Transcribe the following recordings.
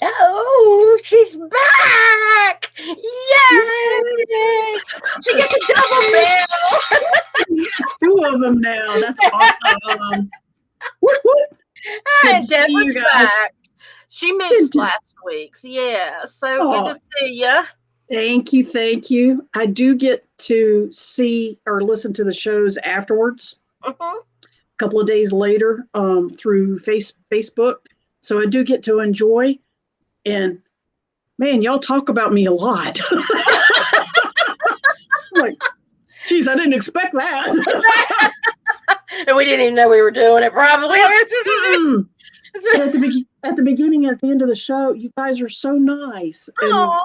Hello, she's back! Yay! She gets a double bell. Two of them now. That's awesome. Whoop, whoop. Hi, Good to see you Deborah's guys. back. She missed last week's. Yeah, so good to see you. Thank you, thank you. I do get to see or listen to the shows afterwards. A couple of days later, through Facebook. So I do get to enjoy. And man, y'all talk about me a lot. Like, geez, I didn't expect that. And we didn't even know we were doing it, probably. But at the beginning, at the end of the show, you guys are so nice. Oh,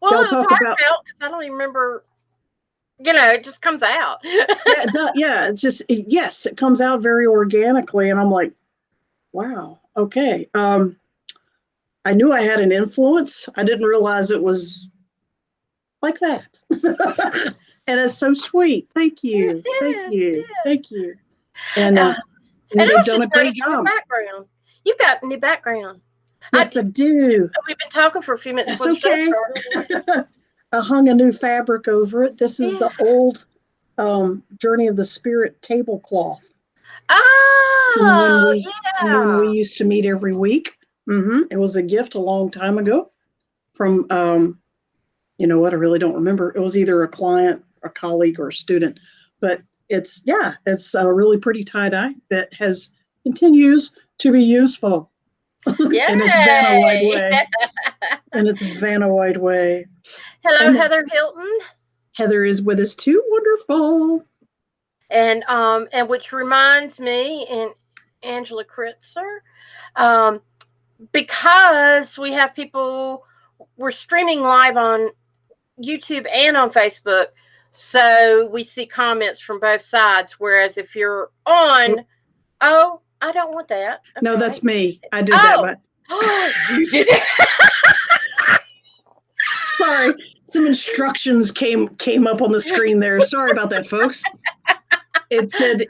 well, y'all it was talk heartfelt because I don't even remember. You know, it just comes out. Yeah, it's just yes, it comes out very organically, and I'm like, wow, okay. I knew I had an influence. I didn't realize it was like that. And it's so sweet. Thank you. Thank you. Thank you. And they've done a great job. Background. You've got a new background. Yes, I do. We've been talking for a few minutes. That's okay. I hung a new fabric over it. This is the old Journey of the Spirit tablecloth. Oh, from when we used to meet every week. It was a gift a long time ago from, you know what, I really don't remember. It was either a client, a colleague, or a student. But it's a really pretty tie-dye that continues to be useful. And it's Vanna White Way. Vanna White Way. Hello, Heather Hilton. Heather is with us too. Wonderful. And which reminds me, and Angela Kritzer, because we have people, we're streaming live on YouTube and on Facebook, so we see comments from both sides. Whereas if you're on, I don't want that. Okay. No, that's me. I did that. But you did it. Sorry, some instructions came up on the screen there. Sorry about that, folks. It said,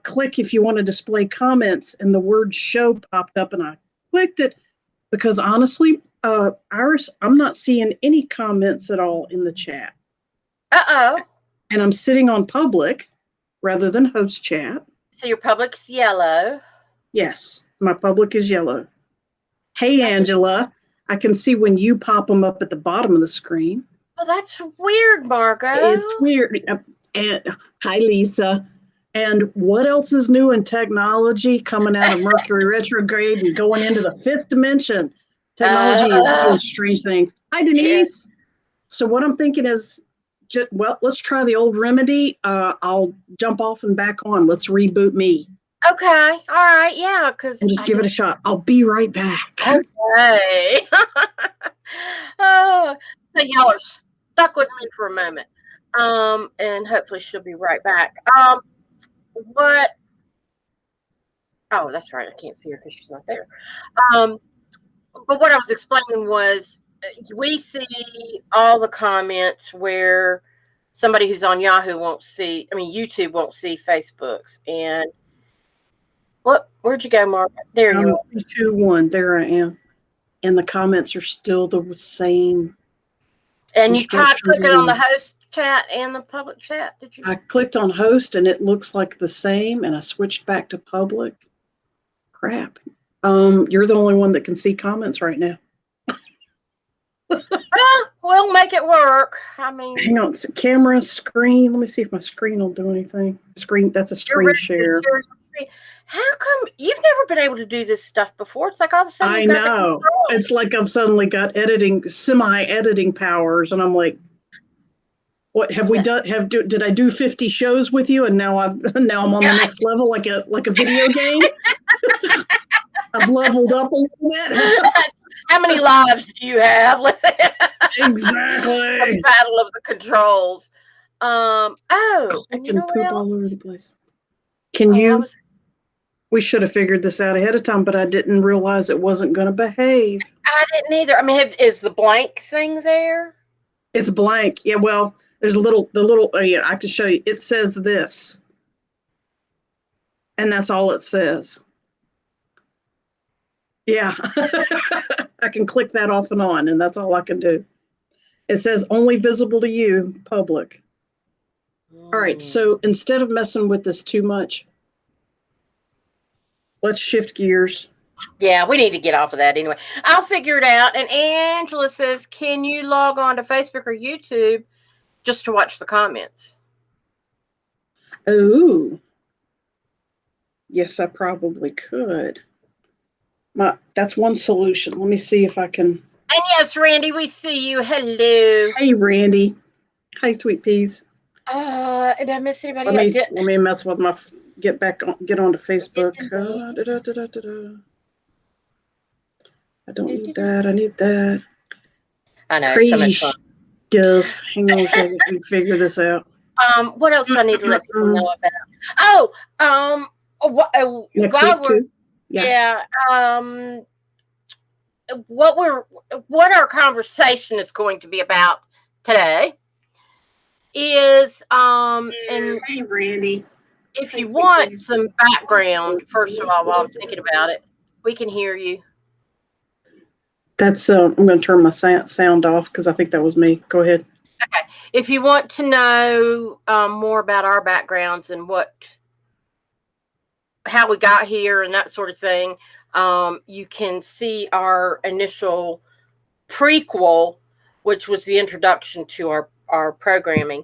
click if you want to display comments, and the word show popped up, and I clicked it because honestly, Iris, I'm not seeing any comments at all in the chat. And I'm sitting on public rather than host chat. So your public's yellow. Yes, my public is yellow. Hey, Angela, I can see when you pop them up at the bottom of the screen. Well, that's weird, Margo. It's weird. And hi, Lisa. And what else is new in technology coming out of Mercury retrograde and going into the fifth dimension? Technology is doing strange things. Hi, Denise. Yeah. So what I'm thinking is, let's try the old remedy. I'll jump off and back on. Let's reboot me. Okay. All right. Yeah. And just give it a shot. I'll be right back. Okay. So y'all are stuck with me for a moment. And hopefully she'll be right back. What? Oh, that's right. I can't see her because she's not there. But what I was explaining was we see all the comments where somebody who's on Yahoo YouTube won't see Facebook's. And where'd you go, Mark? There you are. 3, 2, 1. There I am. And the comments are still the same. And you tried clicking on the host chat and the public chat, did you? I clicked on host and it looks like the same, and I switched back to public. Crap. You're the only one that can see comments right now. We'll make it work. I mean, hang on, camera, screen. Let me see if my screen will do anything. Screen, that's a screen share. How come you've never been able to do this stuff before? It's like all of a sudden I know. It's like I've suddenly got semi-editing powers, and I'm like, what have we done? Did I do 50 shows with you, and now I'm on the next level, like a video game? I've leveled up a little bit. How many lives do you have? Let's say exactly. A battle of the controls. I can poop all over the place. Can you? We should have figured this out ahead of time, but I didn't realize it wasn't going to behave. I didn't either. I mean, is the blank thing there? It's blank. Yeah, well, there's yeah, I can show you. It says this. And that's all it says. Yeah. I can click that off and on, and that's all I can do. It says only visible to you, public. All right, so instead of messing with this too much, let's shift gears. Yeah, we need to get off of that anyway. I'll figure it out. And Angela says, can you log on to Facebook or YouTube just to watch the comments? Oh, yes, I probably could. That's one solution. Let me see if I can. And yes, Randy, we see you. Hello. Hey, Randy. Hi, sweet peas. Did I miss anybody? Let me mess with my get onto Facebook. I don't need that. I need that. I know. Crazy stuff. Hang on, let me figure this out. What else do I need to let people know about? Next week too. Yeah. What our conversation is going to be about today is and hey, Randy. If you want some background, first of all, while I'm thinking about it, we can hear you. That's I'm going to turn my sound off because I think that was me. Go ahead. Okay. If you want to know more about our backgrounds and how we got here and that sort of thing, you can see our initial prequel, which was the introduction to our programming.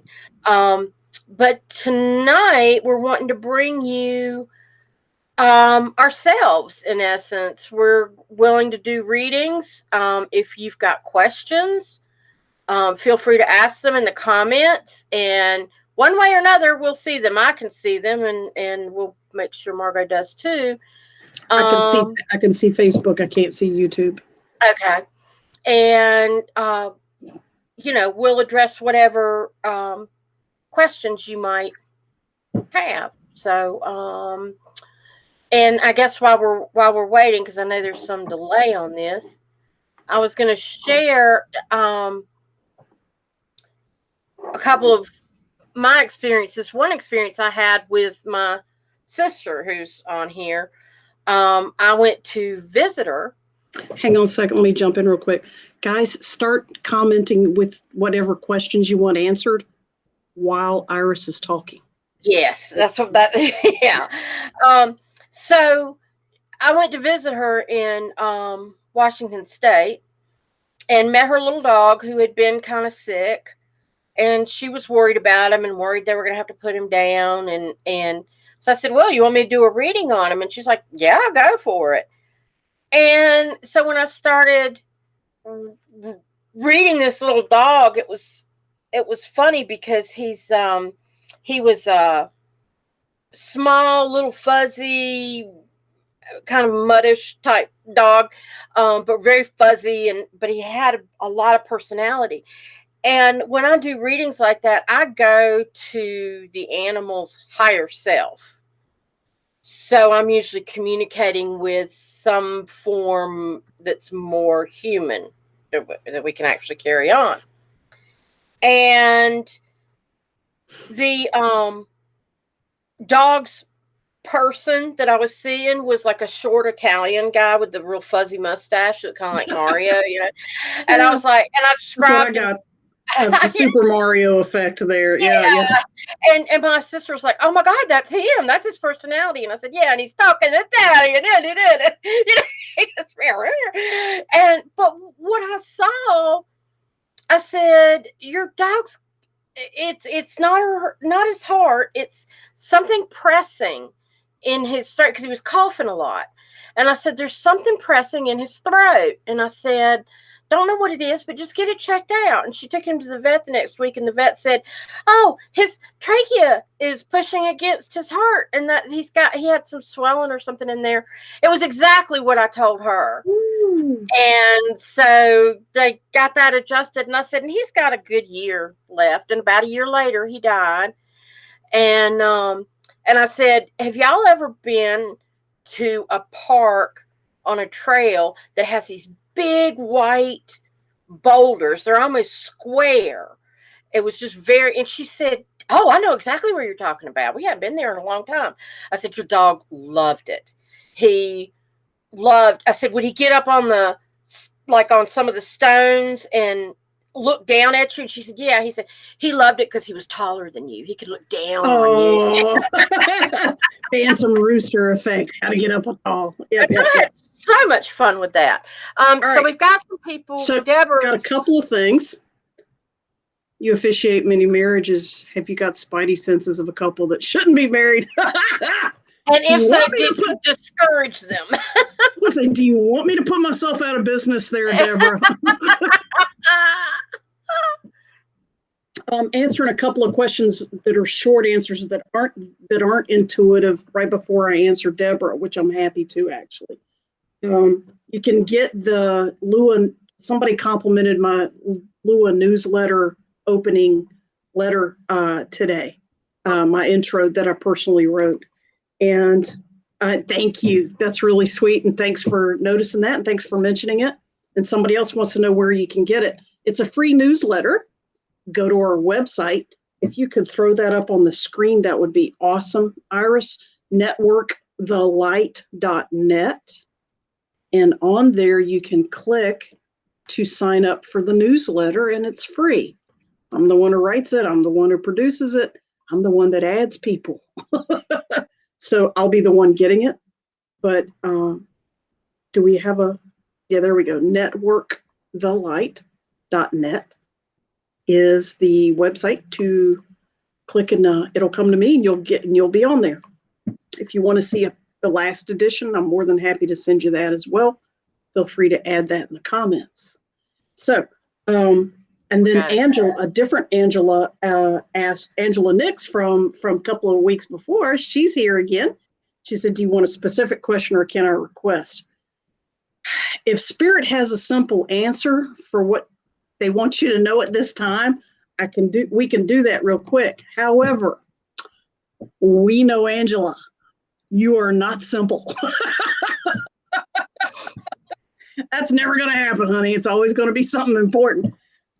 But tonight we're wanting to bring you ourselves. In essence, we're willing to do readings. If you've got questions, feel free to ask them in the comments, and one way or another we'll see them. I can see them, and we'll make sure Margot does too. I can see Facebook. I can't see YouTube. Okay. And we'll address whatever questions you might have. So and I guess while we're waiting, because I know there's some delay on this, I was going to share a couple of my experiences. One experience I had with my sister who's on here. I went to visit her. Hang on a second. Let me jump in real quick. Guys, start commenting with whatever questions you want answered while Iris is talking. Yes, that's what that, yeah. So I went to visit her in Washington State and met her little dog who had been kind of sick, and she was worried about him and worried they were going to have to put him down. And so I said, well, you want me to do a reading on him? And she's like, yeah, go for it. And so when I started reading this little dog, it was funny because he was a small, little fuzzy, kind of muddish type dog, but very fuzzy, but he had a lot of personality. And when I do readings like that, I go to the animal's higher self. So I'm usually communicating with some form that's more human that we can actually carry on. And the dog's person that I was seeing was like a short Italian guy with the real fuzzy mustache, kind of like Mario, And I was like, and I described the Super Mario effect there. Yeah. And my sister was like, oh my God, that's him. That's his personality. And I said, yeah, and he's talking Italian. But what I saw, I said, your dog's, it's not his heart. It's something pressing in his throat, because he was coughing a lot. And I said, there's something pressing in his throat. And I said, don't know what it is, but just get it checked out. And she took him to the vet the next week, and the vet said, oh, his trachea is pushing against his heart, and that he had some swelling or something in there. It was exactly what I told her. Ooh. And so they got that adjusted, and I said, and he's got a good year left. And about a year later, he died. And I said, have y'all ever been to a park on a trail that has these big white boulders. They're almost square. It was just very, and she said, "Oh, I know exactly where you're talking about. We haven't been there in a long time." I said, "Your dog loved it. He loved," I said, "would he get up on like on some of the stones and look down at you?" And she said, "Yeah." He said, "He loved it because he was taller than you. He could look down on you." Oh, phantom rooster effect. Got to get up tall. Yep, So yep, I yep. had so much fun with that. All So right. we've got some people. So Deborah, got a couple of things. You officiate many marriages. Have you got spidey senses of a couple that shouldn't be married? and if so, did you discourage them? I say, do you want me to put myself out of business there, Deborah? Answering a couple of questions that are short answers that aren't intuitive right before I answer Deborah, which I'm happy to actually. You can get the Lua. Somebody complimented my Lua newsletter opening letter today, my intro that I personally wrote, and thank you. That's really sweet, and thanks for noticing that, and thanks for mentioning it. And somebody else wants to know where you can get it. It's a free newsletter. Go to our website. If you could throw that up on the screen, that would be awesome. Iris, networkthelight.net. And on there, you can click to sign up for the newsletter, and it's free. I'm the one who writes it. I'm the one who produces it. I'm the one that adds people. So I'll be the one getting it. But do we have yeah, there we go. Networkthelight.net is the website to click, and it'll come to me, and you'll be on there. If you want to see the last edition, I'm more than happy to send you that as well. Feel free to add that in the comments. So, and then Angela, a different Angela, asked Angela Nix from a couple of weeks before. She's here again. She said, "Do you want a specific question or can I request?" If Spirit has a simple answer for what they want you to know at this time, we can do that real quick. However, we know, Angela, you are not simple. That's never going to happen, honey. It's always going to be something important.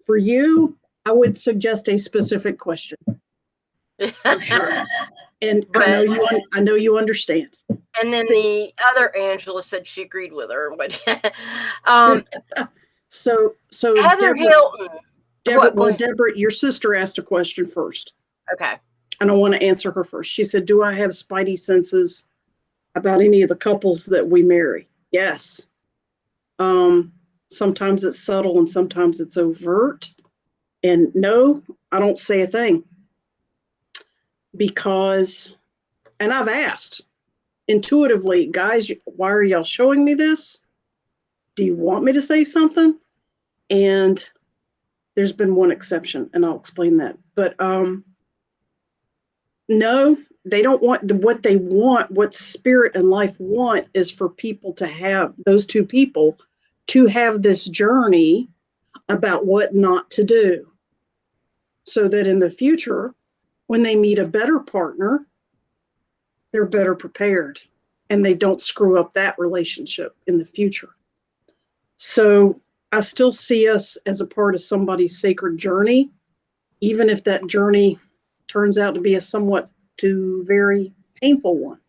For you, I would suggest a specific question. For sure. And I know you understand. And then the other Angela said she agreed with her. But so Heather Hilton. Deborah, your sister asked a question first. Okay. And I want to answer her first. She said, "Do I have spidey senses about any of the couples that we marry?" Yes. Sometimes it's subtle and sometimes it's overt. And no, I don't say a thing. Because, and I've asked intuitively, guys, why are y'all showing me this? Do you want me to say something? And there's been one exception, and I'll explain that. But no, they don't want what they want. What Spirit and Life want is for people to have, those two people, to have this journey about what not to do, so that in the future, when they meet a better partner, they're better prepared and they don't screw up that relationship in the future. So I still see us as a part of somebody's sacred journey, even if that journey turns out to be a somewhat too very painful one.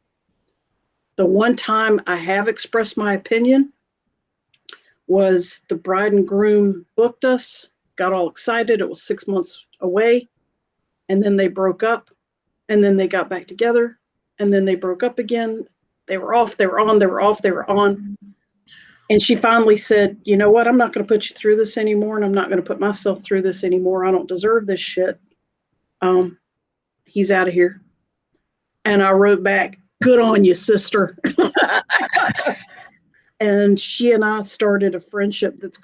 The one time I have expressed my opinion was the bride and groom booked us, got all excited. It was 6 months away. And then they broke up, and then they got back together, and then they broke up again. They were off, they were on, they were off, they were on. And she finally said, "You know what? I'm not going to put you through this anymore, and I'm not going to put myself through this anymore. I don't deserve this shit. He's out of here." And I wrote back, "Good on you, sister." And she and I started a friendship that's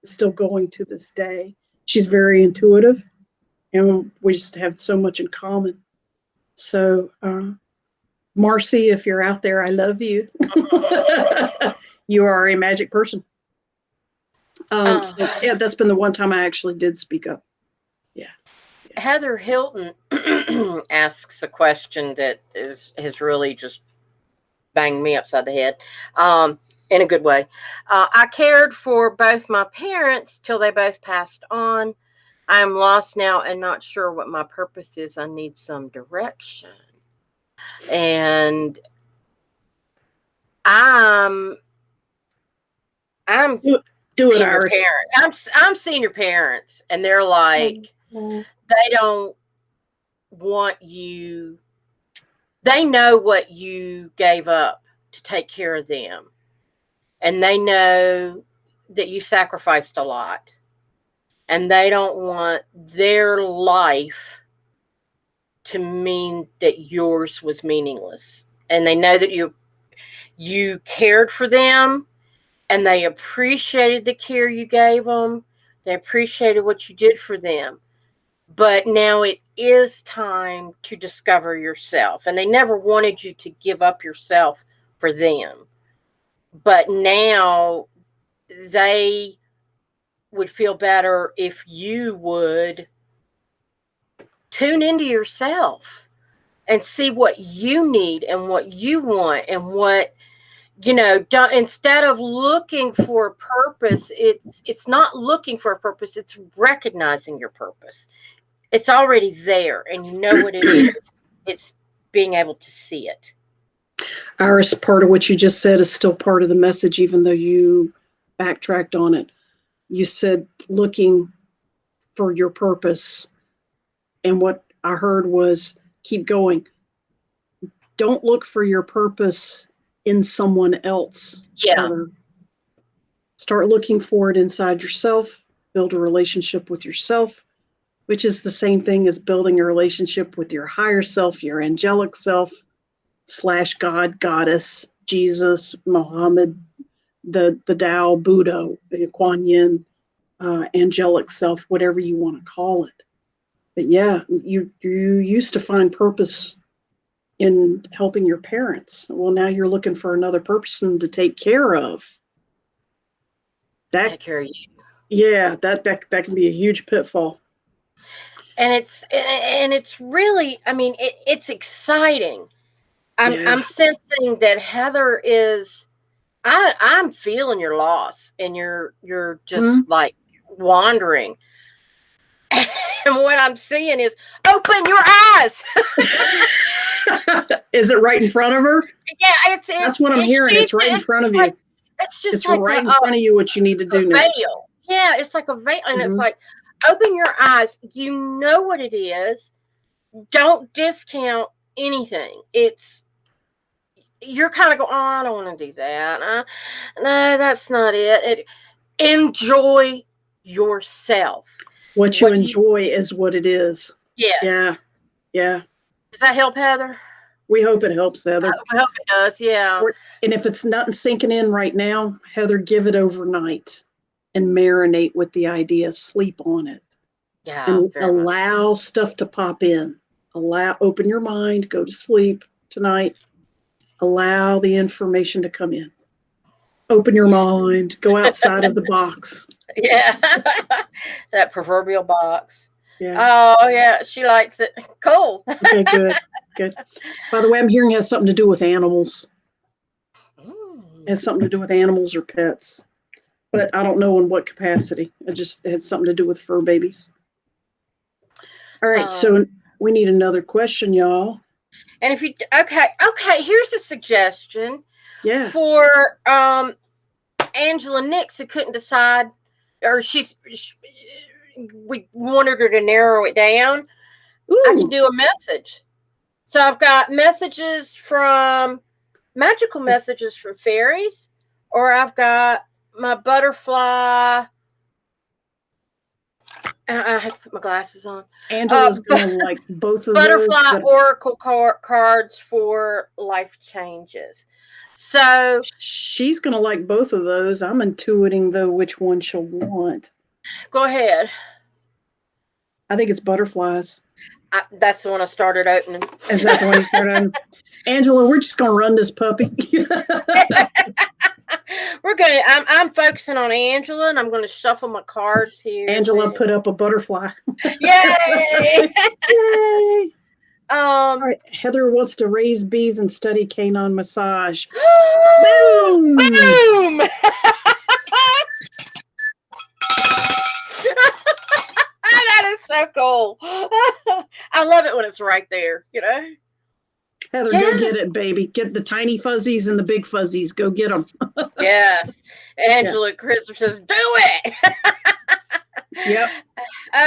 still going to this day. She's very intuitive, and we just have so much in common. So, Marcy, if you're out there, I love you. You are a magic person. So yeah, that's been the one time I actually did speak up. Yeah. Heather Hilton asks a question that has really just banged me upside the head, in a good way. I cared for both my parents till they both passed on. I am lost now and not sure what my purpose is. I need some direction. And I'm I'm Do it, senior Iris. parent. I'm senior parents, and they're like, they don't want you. They know what you gave up to take care of them, and they know that you sacrificed a lot, and they don't want their life to mean that yours was meaningless. And they know that you cared for them, and they appreciated the care you gave them. They appreciated what you did for them. But now it is time to discover yourself. And they never wanted you to give up yourself for them. But now they would feel better if you would tune into yourself and see what you need and what you want and what, don't, instead of looking for a purpose. It's not looking for a purpose, it's recognizing your purpose. It's already there, and you know what it is. It's being able to see it. Iris, part of what you just said is still part of the message, even though you backtracked on it. You said looking for your purpose, and what I heard was keep going. Don't look for your purpose in someone else. Yeah. Start looking for it inside yourself. Build a relationship with yourself, which is the same thing as building a relationship with your higher self, your angelic self / God, Goddess, Jesus, Muhammad, the Tao, Buddha, Kuan Yin, angelic self, whatever you want to call it. But yeah, you used to find purpose in helping your parents. Well, now you're looking for another person to take care of. Take care of you. Yeah, that can be a huge pitfall. And it's really, I mean, it's exciting. I'm sensing that Heather is. I'm feeling your loss, and you're just like wandering. And what I'm seeing is, open your eyes. Is it right in front of her? Yeah, that's what I'm hearing. It's right in front of you. It's just it's like right in front of you what you need to do now. Veil. Yeah, it's like a veil, and it's like, open your eyes. You know what it is. Don't discount anything. You're kind of going, oh, I don't want to do that. No, that's not it. Enjoy yourself. What you enjoy is what it is. Yes. Yeah. Does that help, Heather? We hope it helps, Heather. I hope it does, yeah. And if it's not sinking in right now, Heather, give it overnight and marinate with the idea. Sleep on it. Yeah. And allow stuff to pop in. Open your mind, go to sleep tonight. Allow the information to come in. Open your mind, go outside of the box. Yeah. That proverbial box. Yeah. Oh, yeah, she likes it. Cool. Okay, good. By the way, I'm hearing it has something to do with animals. It has something to do with animals or pets. But I don't know in what capacity. It had something to do with fur babies. All right, so we need another question, y'all. And if you okay, here's a suggestion. Yeah. For Angela Nix, who couldn't decide, or we wanted her to narrow it down. Ooh. I can do a message. So I've got magical messages from fairies, or I've got my butterfly. I have to put my glasses on. Angela's going to like both of butterfly those. Oracle cards for life changes. So she's going to like both of those. I'm intuiting, though, which one she'll want. Go ahead. I think it's butterflies. That's the one I started opening. Is that the one you started opening? Angela, we're just going to run this puppy. I'm focusing on Angela, and I'm going to shuffle my cards here. Angela put up a butterfly. Yay! Yay! All right. Heather wants to raise bees and study canine massage. Boom! Boom! Boom! That is so cool. I love it when it's right there, you know? Heather, Yeah. go get it, baby. Get the tiny fuzzies and the big fuzzies. Go get them. Yes. Angela Critzer says, do it. Yep.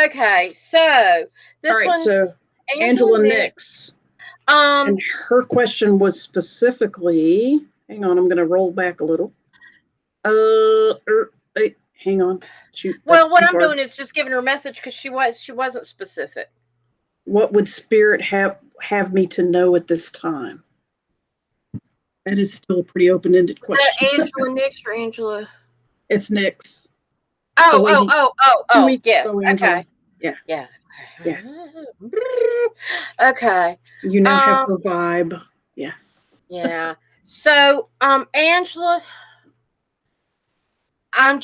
Okay, so this All right, one's so Angela Nix. And her question was specifically, hang on, I'm going to roll back a little. Hang on. Shoot, well, what I'm doing is just giving her a message because she wasn't specific. What would Spirit have me to know at this time? That is still a pretty open-ended question. Angela Nix or Angela? It's Nix. Oh, yeah. Okay. Yeah. Okay. You now have her vibe. Yeah. Yeah. So, Angela, I'm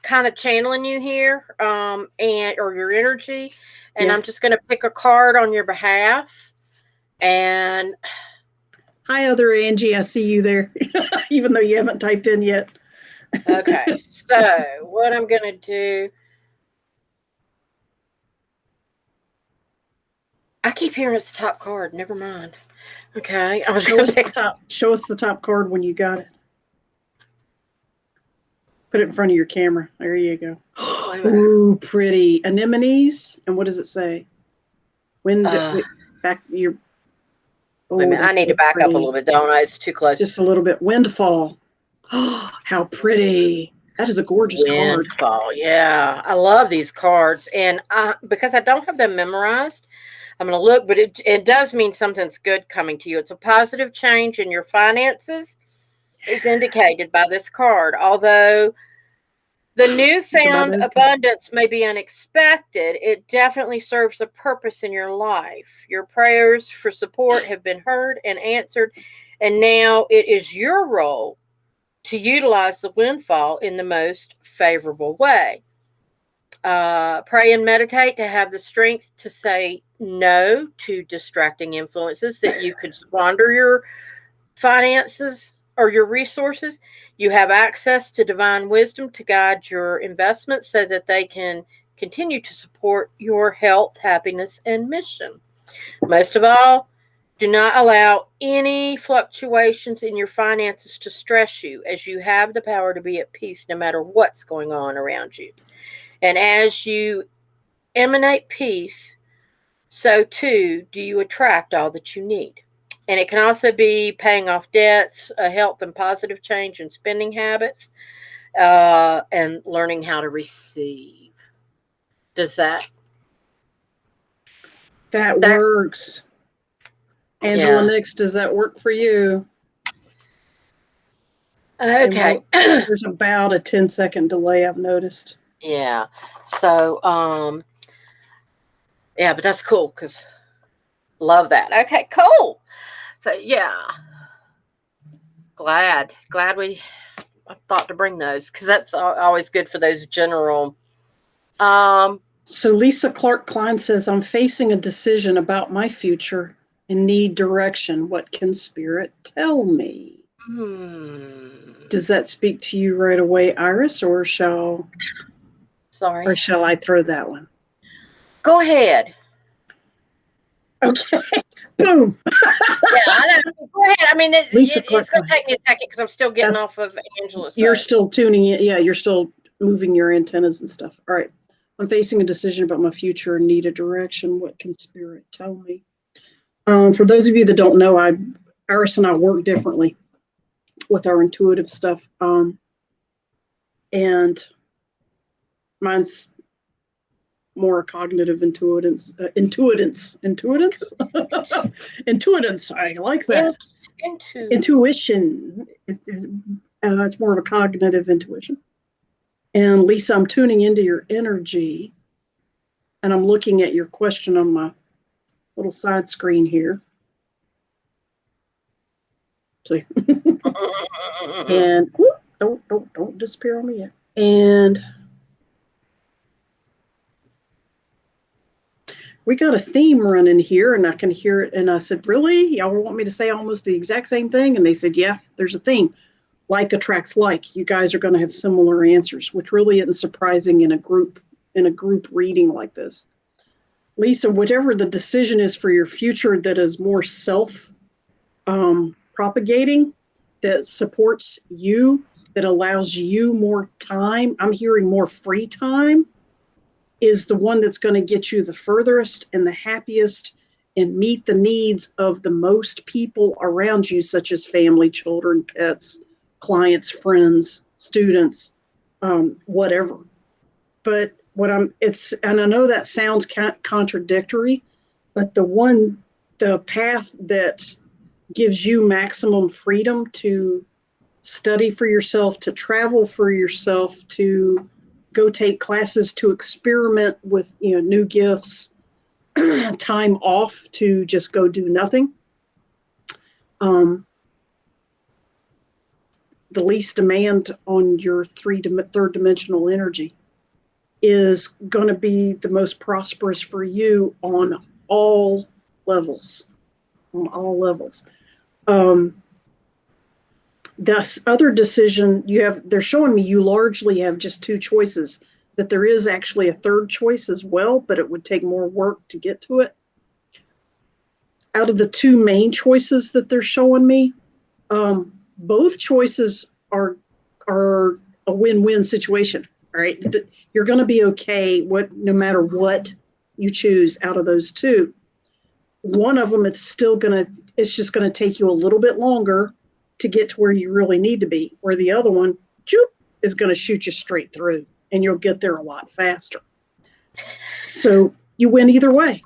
kind of channeling you here, or your energy, and I'm just going to pick a card on your behalf. And hi, other Angie. I see you there, even though you haven't typed in yet. Okay. So, what I'm going to do. I keep hearing it's the top card. Never mind. Okay. Show us the top card when you got it. Put it in front of your camera. There you go. Ooh, pretty. Anemones. And what does it say? Back your. Oh, wait a minute. I need to back up a little bit, don't I? It's too close. Just a little bit. Windfall. Oh, how pretty. That is a gorgeous card. Windfall. Yeah. I love these cards. And because I don't have them memorized, I'm going to look, but it does mean something's good coming to you. It's a positive change in your finances is indicated by this card. Although the newfound abundance may be unexpected, it definitely serves a purpose in your life. Your prayers for support have been heard and answered, and now it is your role to utilize the windfall in the most favorable way. Pray and meditate to have the strength to say no to distracting influences that you could squander your finances or your resources. You have access to divine wisdom to guide your investments so that they can continue to support your health, happiness, and mission. Most of all, do not allow any fluctuations in your finances to stress you, as you have the power to be at peace no matter what's going on around you. And as you emanate peace, so too do you attract all that you need. And it can also be paying off debts, health and positive change in spending habits, and learning how to receive. Does that works? Angela Nix, does that work for you? Okay. There's about a 10-second delay, I've noticed. Yeah. So, yeah, but that's cool because love that. Okay, cool. So, yeah. Glad we thought to bring those because that's always good for those general. So Lisa Clark Klein says, I'm facing a decision about my future and need direction. What can Spirit tell me? Does that speak to you right away, Iris, or shall I throw that one? Go ahead. Okay. Boom. Yeah, I know. Go ahead. I mean, it's going to take me a second because I'm still getting off of Angela's. You're still tuning in. Yeah, you're still moving your antennas and stuff. All right. I'm facing a decision about my future and need a direction. What can Spirit tell me? For those of you that don't know, Iris and I work differently with our intuitive stuff. And mine's more cognitive intuitance. Intuitance. I like that. Intuition. It's more of a cognitive intuition. And Lisa, I'm tuning into your energy, and I'm looking at your question on my little side screen here. See? And whoop, don't disappear on me yet. And we got a theme running here and I can hear it. And I said, really? Y'all want me to say almost the exact same thing? And they said, yeah, there's a theme. Like attracts like. You guys are going to have similar answers, which really isn't surprising in a group reading like this. Lisa, whatever the decision is for your future that is more self propagating, that supports you, that allows you more time, I'm hearing more free time, is the one that's going to get you the furthest and the happiest and meet the needs of the most people around you, such as family, children, pets, clients, friends, students, whatever. But and I know that sounds contradictory, but the path that gives you maximum freedom to study for yourself, to travel for yourself, to go take classes, to experiment with new gifts, time off to just go do nothing. The least demand on your third dimensional energy is going to be the most prosperous for you on all levels. On all levels. This other decision they're showing me you largely have just two choices, that there is actually a third choice as well, but it would take more work to get to it. Out of the two main choices that they're showing me, both choices are a win-win situation. All right, you're going to be okay no matter what you choose out of those two. One of them, it's just going to take you a little bit longer to get to where you really need to be, where the other one is going to shoot you straight through and you'll get there a lot faster. So you win either way.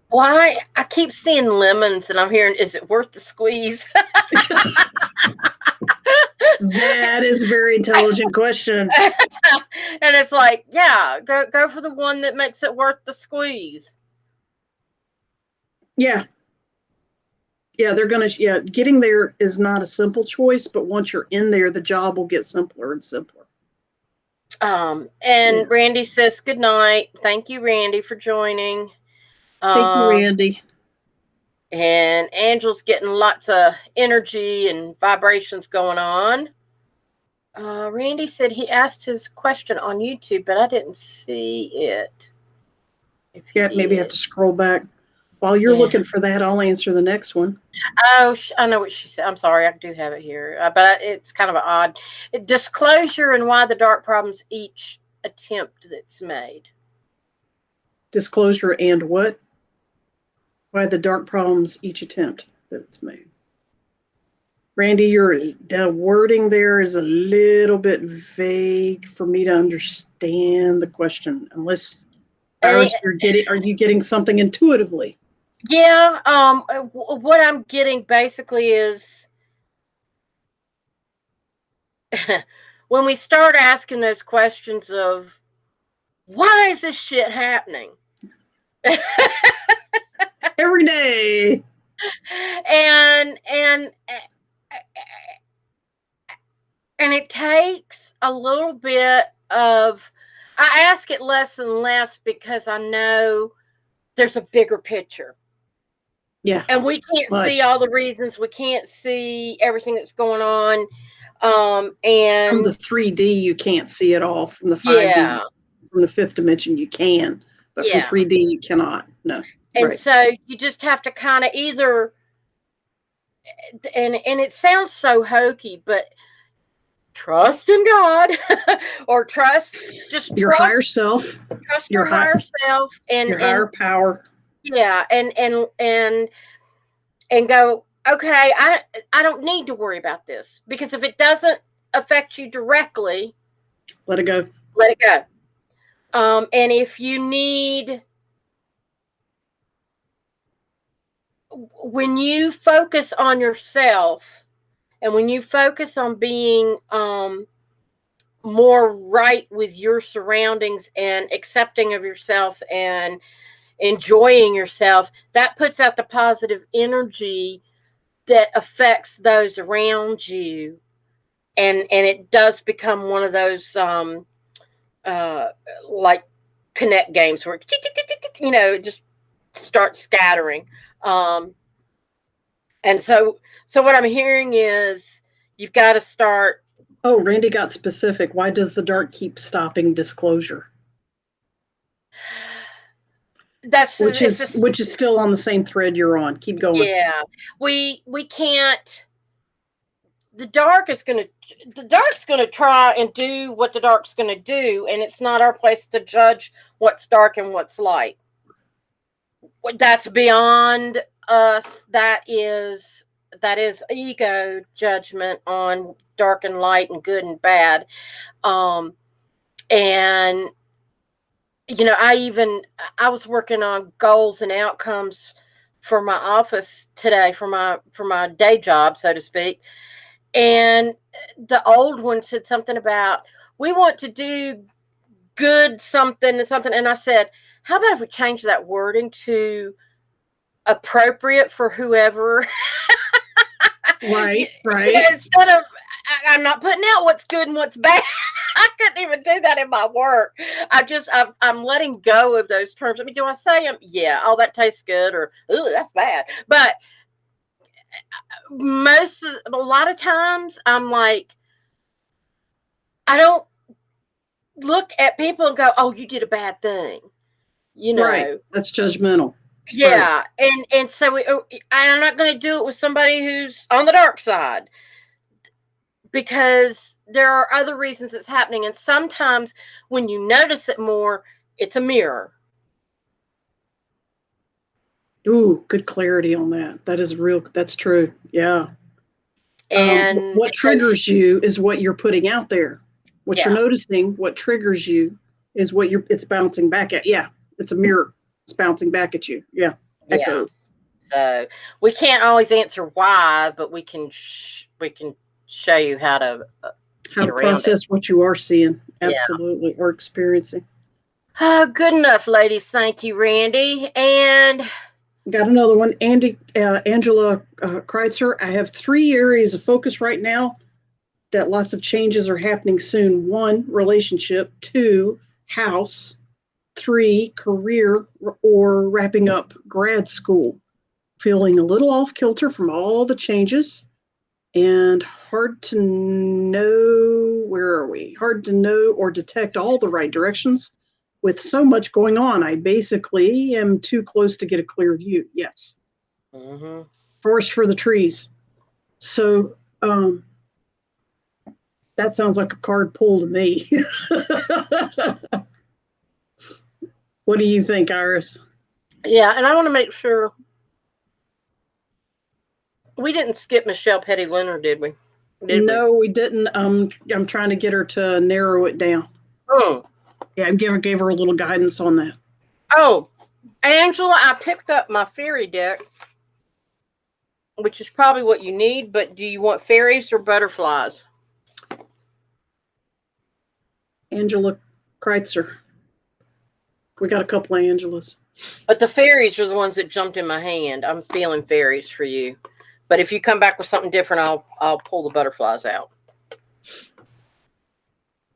Why? I keep seeing lemons and I'm hearing, is it worth the squeeze? That is a very intelligent question. And it's like, yeah, go for the one that makes it worth the squeeze. Yeah. Yeah, getting there is not a simple choice, but once you're in there, the job will get simpler and simpler. Randy says, good night. Thank you, Randy, for joining. Thank you, Randy. And Angel's getting lots of energy and vibrations going on. Randy said he asked his question on YouTube, but I didn't see it. Maybe have to scroll back. While you're looking for that, I'll answer the next one. Oh, I know what she said. I'm sorry, I do have it here, but it's kind of an odd disclosure and why the dark problems each attempt that's made. Disclosure and what? Why the dark problems each attempt that's made. Randy, the wording there is a little bit vague for me to understand the question, unless are you getting something intuitively? Yeah. What I'm getting basically is when we start asking those questions of why is this shit happening every day, and it takes a little bit of, I ask it less and less because I know there's a bigger picture. Yeah. And we can't see all the reasons. We can't see everything that's going on. And from the 3D, you can't see it all. From the 5D, from the fifth dimension, you can. But from 3D, you cannot. No. And so you just have to kind of either, and it sounds so hokey, but trust in God or trust your higher self, trust your higher self and your higher power. Yeah. And go, okay, I don't need to worry about this, because if it doesn't affect you directly, let it go. Let it go. And if you need, when you focus on yourself and when you focus on being more right with your surroundings and accepting of yourself and enjoying yourself, that puts out the positive energy that affects those around you. And it does become one of those like connect games where just start scattering. Um, and so what I'm hearing is you've got to start. Oh, Randy got specific. Why does the dark keep stopping disclosure? That's Which it's is just, still on the same thread you're on. Keep going. yeah. We can't. The dark's gonna try and do what the dark's gonna do, and it's not our place to judge what's dark and what's light. That's beyond us. That is ego judgment on dark and light and good and bad. And I was working on goals and outcomes for my office today, for my day job, so to speak. And the old one said something about, we want to do good something and something. And I said, how about if we change that wording to appropriate for whoever? Right. Instead of, I'm not putting out what's good and what's bad. I couldn't even do that in my work. I'm letting go of those terms. I mean, do I say them? Yeah. Oh, that tastes good, or ooh, that's bad. But a lot of times I'm like, I don't look at people and go, oh, you did a bad thing. Right. That's judgmental. Yeah. Right. And so I'm not going to do it with somebody who's on the dark side, because there are other reasons it's happening. And sometimes when you notice it more, it's a mirror. Ooh, good clarity on that. That's true. Yeah. And what triggers you is what you're putting out there. What you're noticing, what triggers you is what it's bouncing back at. Yeah. It's a mirror. It's bouncing back at you. Yeah. Echo. So we can't always answer why, but we can show you how to process what you are seeing. Absolutely. Or experiencing. Good enough, ladies. Thank you, Randy. And got another one. Angela Kreitzer. I have 3 areas of focus right now that lots of changes are happening soon. 1, relationship. 2, house. 3, career or wrapping up grad school. Feeling a little off kilter from all the changes and hard to know, where are we? Hard to know or detect all the right directions. With so much going on, I basically am too close to get a clear view. Yes. Mm-hmm. Forest for the trees. So that sounds like a card pull to me. What do you think, Iris? Yeah, and I want to make sure we didn't skip Michelle Petty Leonard, did we? No, we didn't. I'm trying to get her to narrow it down. Oh. Yeah, I gave her a little guidance on that. Oh, Angela, I picked up my fairy deck, which is probably what you need, but do you want fairies or butterflies? Angela Kreitzer. We got a couple of Angelas. But the fairies are the ones that jumped in my hand. I'm feeling fairies for you. But if you come back with something different, I'll pull the butterflies out.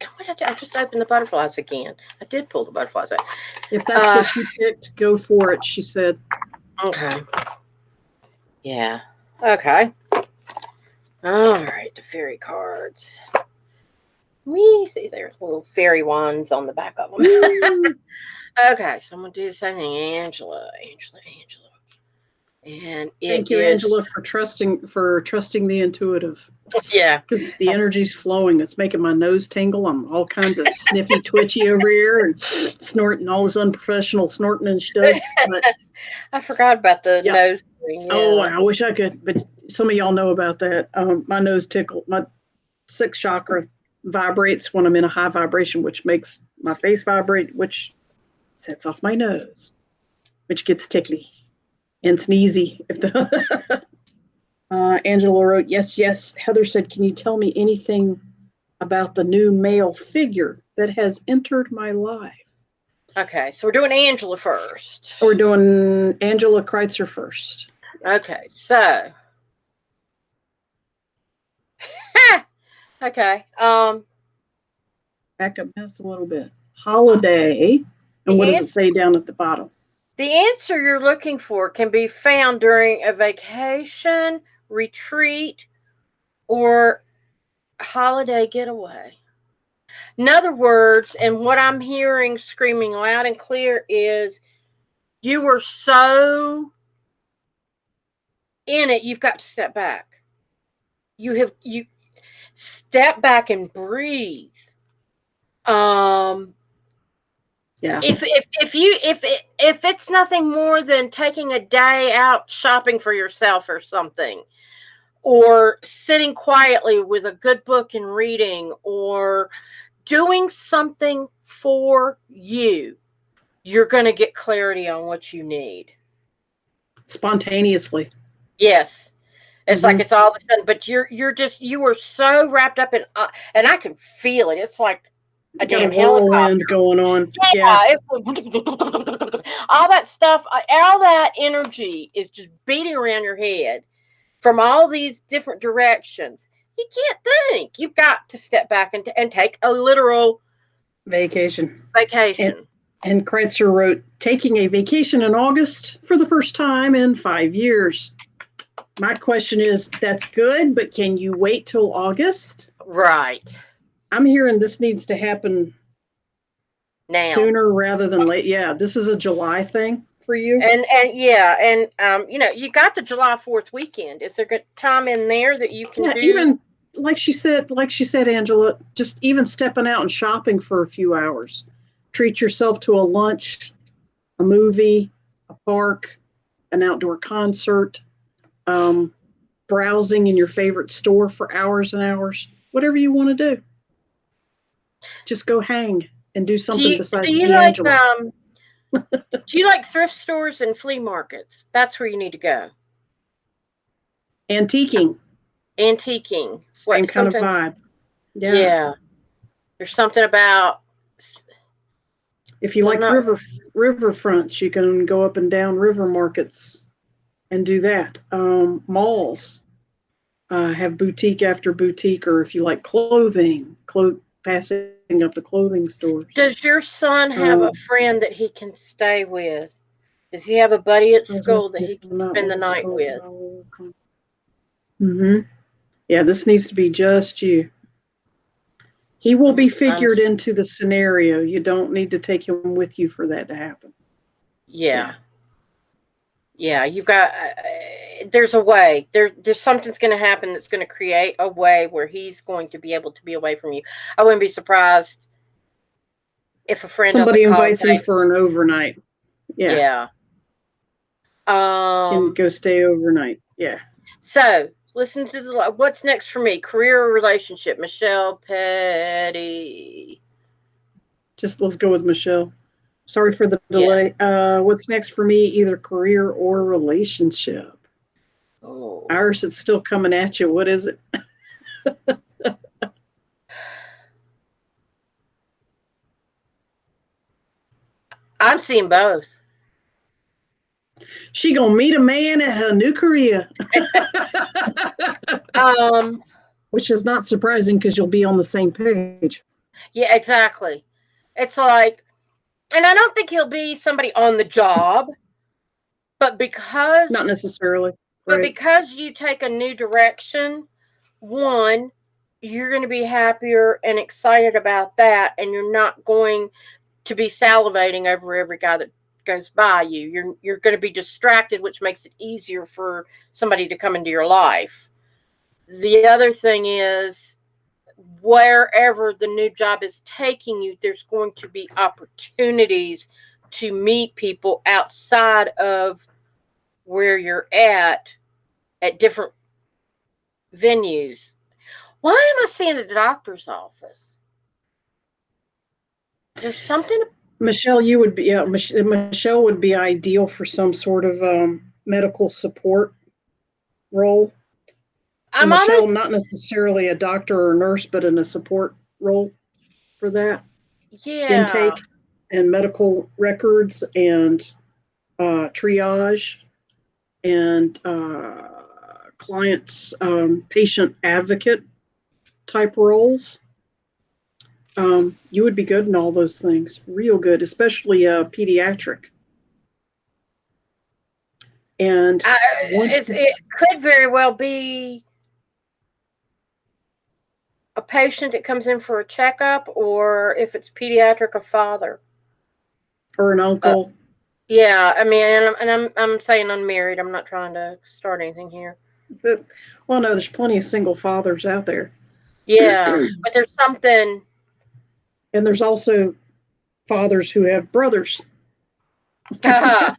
I just opened the butterflies again. I did pull the butterflies out. If that's what you picked, go for it, she said. Okay. Yeah. Okay. All right, the fairy cards. We see there's little fairy wands on the back of them. Okay, so I'm going to do the same thing. Angela. And thank you, Angela, for trusting the intuitive. Yeah. Because the energy's flowing. It's making my nose tingle. I'm all kinds of sniffy, twitchy over here and snorting, all this unprofessional snorting and stuff. But I forgot about the nose thing. Yeah. Oh, I wish I could, but some of y'all know about that. My nose tickle, my 6th chakra vibrates when I'm in a high vibration, which makes my face vibrate, which sets off my nose, which gets tickly and sneezy. If the Angela wrote, yes. Heather said, can you tell me anything about the new male figure that has entered my life? Okay, so we're doing Angela first. We're doing Angela Kreitzer first. Okay, so. Okay. Back up just a little bit. Holiday. And what does it say down at the bottom? The answer you're looking for can be found during a vacation, retreat, or holiday getaway. In other words, and what I'm hearing screaming loud and clear is you were so in it, you've got to step back. You step back and breathe. Um Yeah. if it's nothing more than taking a day out shopping for yourself or something, or sitting quietly with a good book and reading, or doing something for you, you're going to get clarity on what you need. Spontaneously. Yes. It's like Mhm. it's all of a sudden, but you were so wrapped up in, and I can feel it. It's like a Got a damn helicopter. whirlwind going on. Yeah. Yeah, it's all that stuff, all that energy is just beating around your head from all these different directions. You can't think. You've got to step back and take a literal Vacation. vacation. And Kreitzer wrote, taking a vacation in August for the first time in 5 years. My question is, that's good, but can you wait till August? Right. I'm hearing this needs to happen Now. sooner rather than late. Yeah, this is a July thing for you. And yeah, and you got the July 4th weekend. Is there good time in there that you can Yeah, do? even like she said, Angela, just even stepping out and shopping for a few hours. Treat yourself to a lunch, a movie, a park, an outdoor concert, browsing in your favorite store for hours and hours, whatever you want to do. Just go hang and do something besides be Angela. Do you like thrift stores and flea markets? That's where you need to go. Antiquing. Same kind of vibe. Yeah. There's something about. If you like riverfronts, you can go up and down river markets and do that. Malls have boutique after boutique, or if you like clothing, passing up the clothing stores. Does your son have a friend that he can stay with? Does he have a buddy at school that he can spend the night with? Mm-hmm. Yeah, this needs to be just you. He will be figured into the scenario. You don't need to take him with you for that to happen. Yeah, you've got, there's a way. There's something's going to happen that's going to create a way where he's going to be able to be away from you. I wouldn't be surprised if a friend somebody invites him for an overnight. Yeah. Can go stay overnight. Yeah. So listen to what's next for me? Career or relationship? Michelle Petty. Just let's go with Michelle. Sorry for the delay. Yeah. What's next for me? Either career or relationship. Oh. Iris, it's still coming at you. What is it? I'm seeing both. She gonna meet a man at her new career. Which is not surprising because you'll be on the same page. Yeah, exactly. It's like, and I don't think he'll be somebody on the job, but because not necessarily, but because you take a new direction, one, you're going to be happier and excited about that, and you're not going to be salivating over every guy that goes by you. You're going to be distracted, which makes it easier for somebody to come into your life. The other thing is, wherever the new job is taking you, there's going to be opportunities to meet people outside of where you're at different venues. Why am I seeing a doctor's office? There's something. Michelle, you would be Michelle would be ideal for some sort of medical support role. Michelle, not necessarily a doctor or nurse, but in a support role for that. Yeah. Intake and medical records and triage and clients, patient advocate type roles. You would be good in all those things, real good, especially pediatric. And once it could very well be a patient that comes in for a checkup, or if it's pediatric, a father or an uncle. Yeah, I mean, and I'm saying unmarried. I'm not trying to start anything here. But, well, no, there's plenty of single fathers out there. Yeah, but there's something. And there's also fathers who have brothers. Yeah,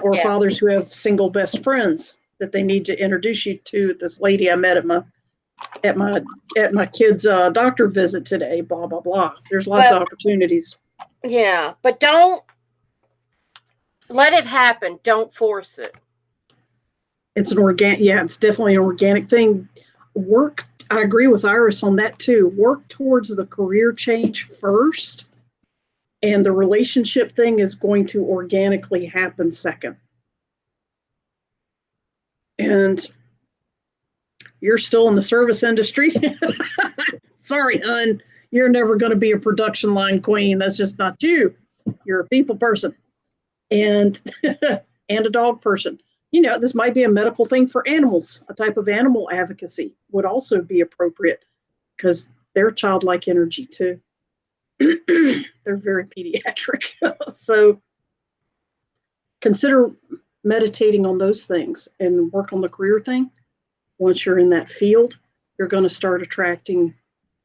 or fathers who have single best friends that they need to introduce you to. This lady I met at my kid's doctor visit today. Blah blah blah. There's lots of opportunities. Yeah, but don't let it happen. Don't force it. It's an organic. Yeah, it's definitely an organic thing. I agree with Iris on that too. Work towards the career change first, and the relationship thing is going to organically happen second. And you're still in the service industry. Sorry, hon. You're never going to be a production line queen. That's just not you. You're a people person and and a dog person. This might be a medical thing for animals. A type of animal advocacy would also be appropriate because they're childlike energy too. They're very pediatric. So consider meditating on those things and work on the career thing. Once you're in that field, you're going to start attracting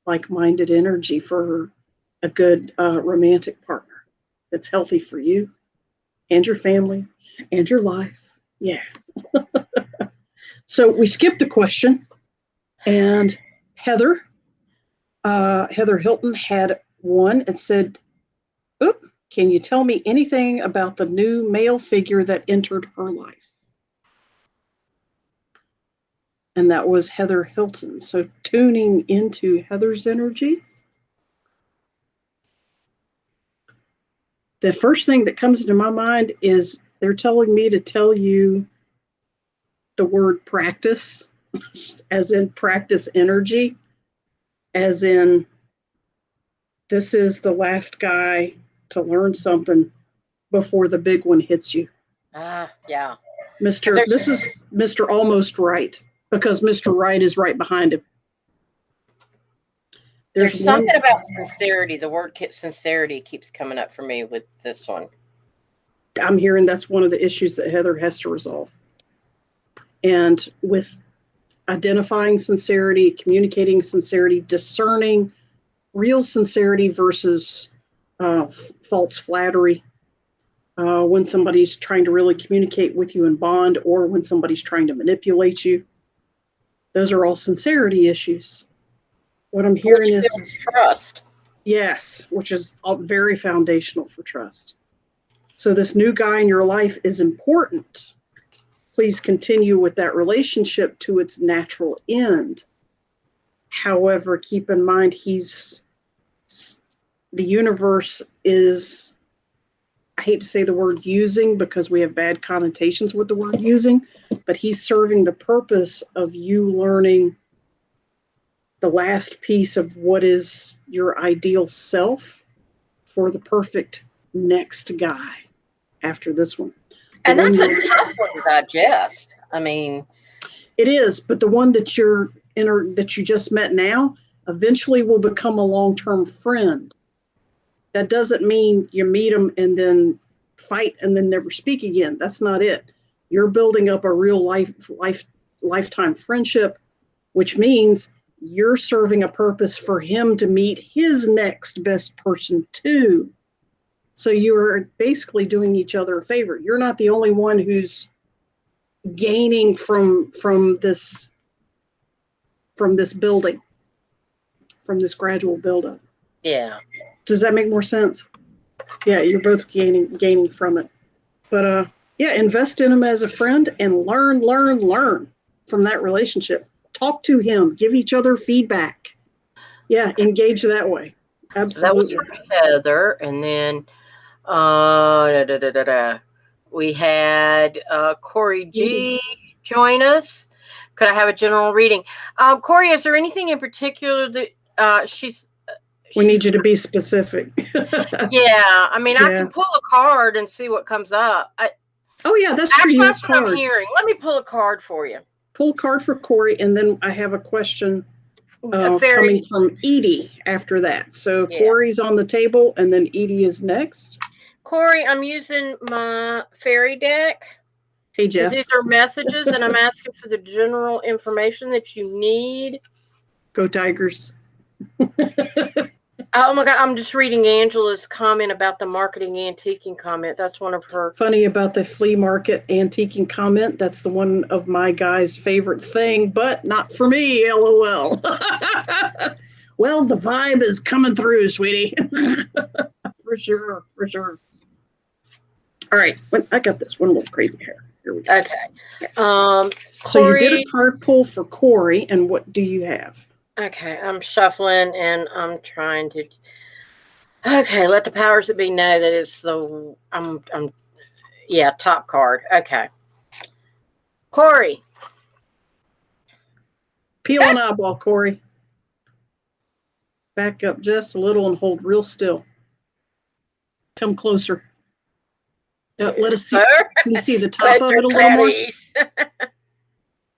like-minded energy for a good romantic partner that's healthy for you and your family and your life. Yeah. So we skipped a question, and Heather Hilton had one and said, can you tell me anything about the new male figure that entered her life? And that was Heather Hilton. So tuning into Heather's energy. The first thing that comes into my mind is they're telling me to tell you the word practice, as in practice energy, as in this is the last guy to learn something before the big one hits you. Yeah. This is Mr. Almost Right, because Mr. Right is right behind him. There's something about sincerity. The word sincerity keeps coming up for me with this one. I'm hearing that's one of the issues that Heather has to resolve. And with identifying sincerity, communicating sincerity, discerning real sincerity versus false flattery, when somebody's trying to really communicate with you and bond, or when somebody's trying to manipulate you. Those are all sincerity issues. What I'm hearing is trust. Yes, which is very foundational for trust. So this new guy in your life is important. Please continue with that relationship to its natural end. However, keep in mind the universe is, I hate to say the word using because we have bad connotations with the word using, but he's serving the purpose of you learning the last piece of what is your ideal self for the perfect next guy after this one. And that's a tough one to digest. I mean, it is, but the one that that you just met now eventually will become a long-term friend. That doesn't mean you meet them and then fight and then never speak again. That's not it. You're building up a real lifetime friendship, which means you're serving a purpose for him to meet his next best person too. So you're basically doing each other a favor. You're not the only one who's gaining from this building, from this gradual buildup. Yeah. Does that make more sense? Yeah, you're both gaining from it. But invest in him as a friend and learn from that relationship. Talk to him, give each other feedback. Yeah, engage that way. Absolutely. So that was from Heather, and then we had Corey G join us. Could I have a general reading? Corey, is there anything in particular that we need you to be specific. Yeah, I mean, I can pull a card and see what comes up. Oh yeah, that's true. Actually, You have that's what I'm cards. hearing. Let me pull a card for you. Pull a card for Corey, and then I have a question A coming fairy. from Edie after that. So Yeah. Corey's on the table, and then Edie is next. Corey, I'm using my fairy deck. Hey, Because Jeff. these are messages, and I'm asking for the general information that you need. Go Tigers. Oh my God, I'm just reading Angela's comment about the marketing antiquing comment. That's one of her. Funny about the flea market antiquing comment. That's the one of my guy's favorite thing, but not for me, LOL. Well, the vibe is coming through, sweetie. For sure, for sure. All right, I got this one little crazy hair. Here we go. Okay. So you did a Corey. card pull for Corey, and what do you have? Okay, I'm shuffling and I'm trying to. Okay, let the powers that be know that it's the. Yeah, top card. Okay. Corey. Peel an eyeball, Corey. Back up just a little and hold real still. Come closer. Let us see. Can you see the top of it a little more?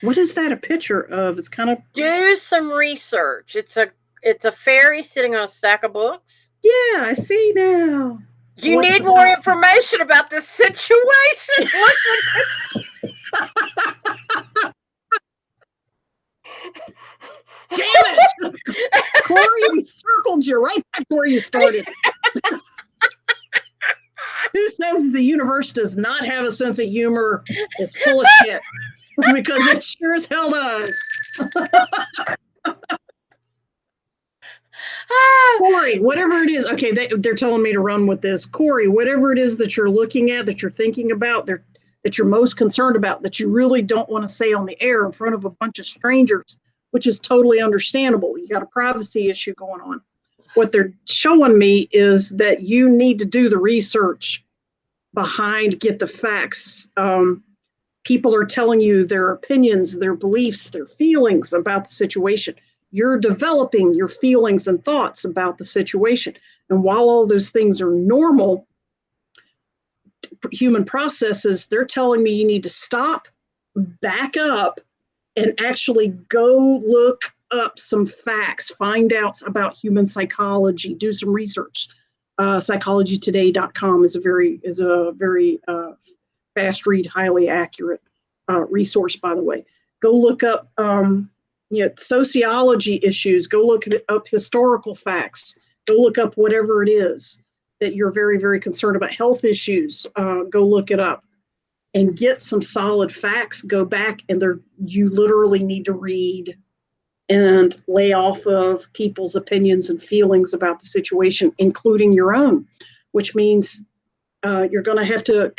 What is that a picture of? It's kind of. Do some research. It's a fairy sitting on a stack of books. Yeah, I see now. You need more information about this situation. Damn it! Corey, we circled you right back where you started. Who says the universe does not have a sense of humor is full of shit? Because it sure as hell does. Corey, whatever it is, okay, they're telling me to run with this. Corey, whatever it is that you're looking at, that you're thinking about, that you're most concerned about, that you really don't want to say on the air in front of a bunch of strangers, which is totally understandable. You got a privacy issue going on. What they're showing me is that you need to do the research behind, get the facts. People are telling you their opinions, their beliefs, their feelings about the situation. You're developing your feelings and thoughts about the situation. And while all those things are normal human processes, they're telling me you need to stop, back up, and actually go look up some facts, find out about human psychology, do some research. Psychologytoday.com is a very fast read, highly accurate resource, by the way. Go look up sociology issues. Go look up historical facts. Go look up whatever it is that you're very, very concerned about. Health issues. Go look it up and get some solid facts. Go back, and you literally need to read and lay off of people's opinions and feelings about the situation, including your own, which means you're going to have to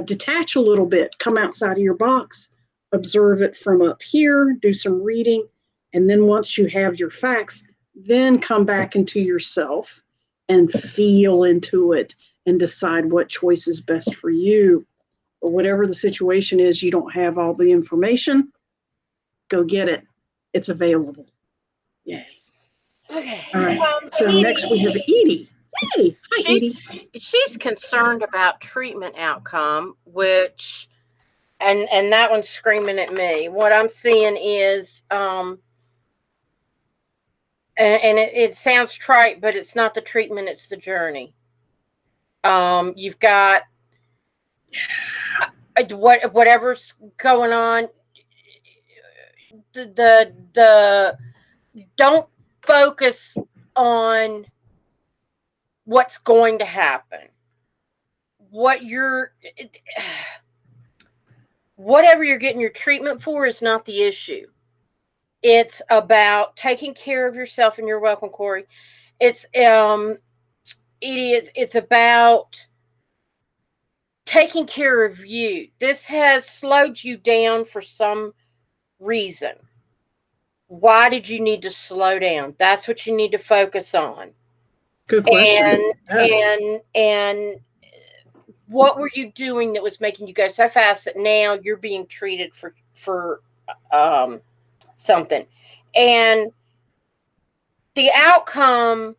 detach a little bit, come outside of your box, observe it from up here, do some reading, and then once you have your facts, then come back into yourself and feel into it and decide what choice is best for you. Or whatever the situation is, you don't have all the information, go get it. It's available. Yay. Okay. All right. So Edie. Next we have Edie. Hey, hi, Edie. She's concerned about treatment outcome, which, and that one's screaming at me. What I'm seeing is, and it sounds trite, but it's not the treatment, it's the journey. You've got whatever's going on. The don't focus on what's going to happen. Whatever you're getting your treatment for is not the issue. It's about taking care of yourself, and you're welcome, Corey. It's Edie, it's about taking care of you. This has slowed you down for some reason. Why did you need to slow down? That's what you need to focus on. Good question. And what were you doing that was making you go so fast that now you're being treated for something? And the outcome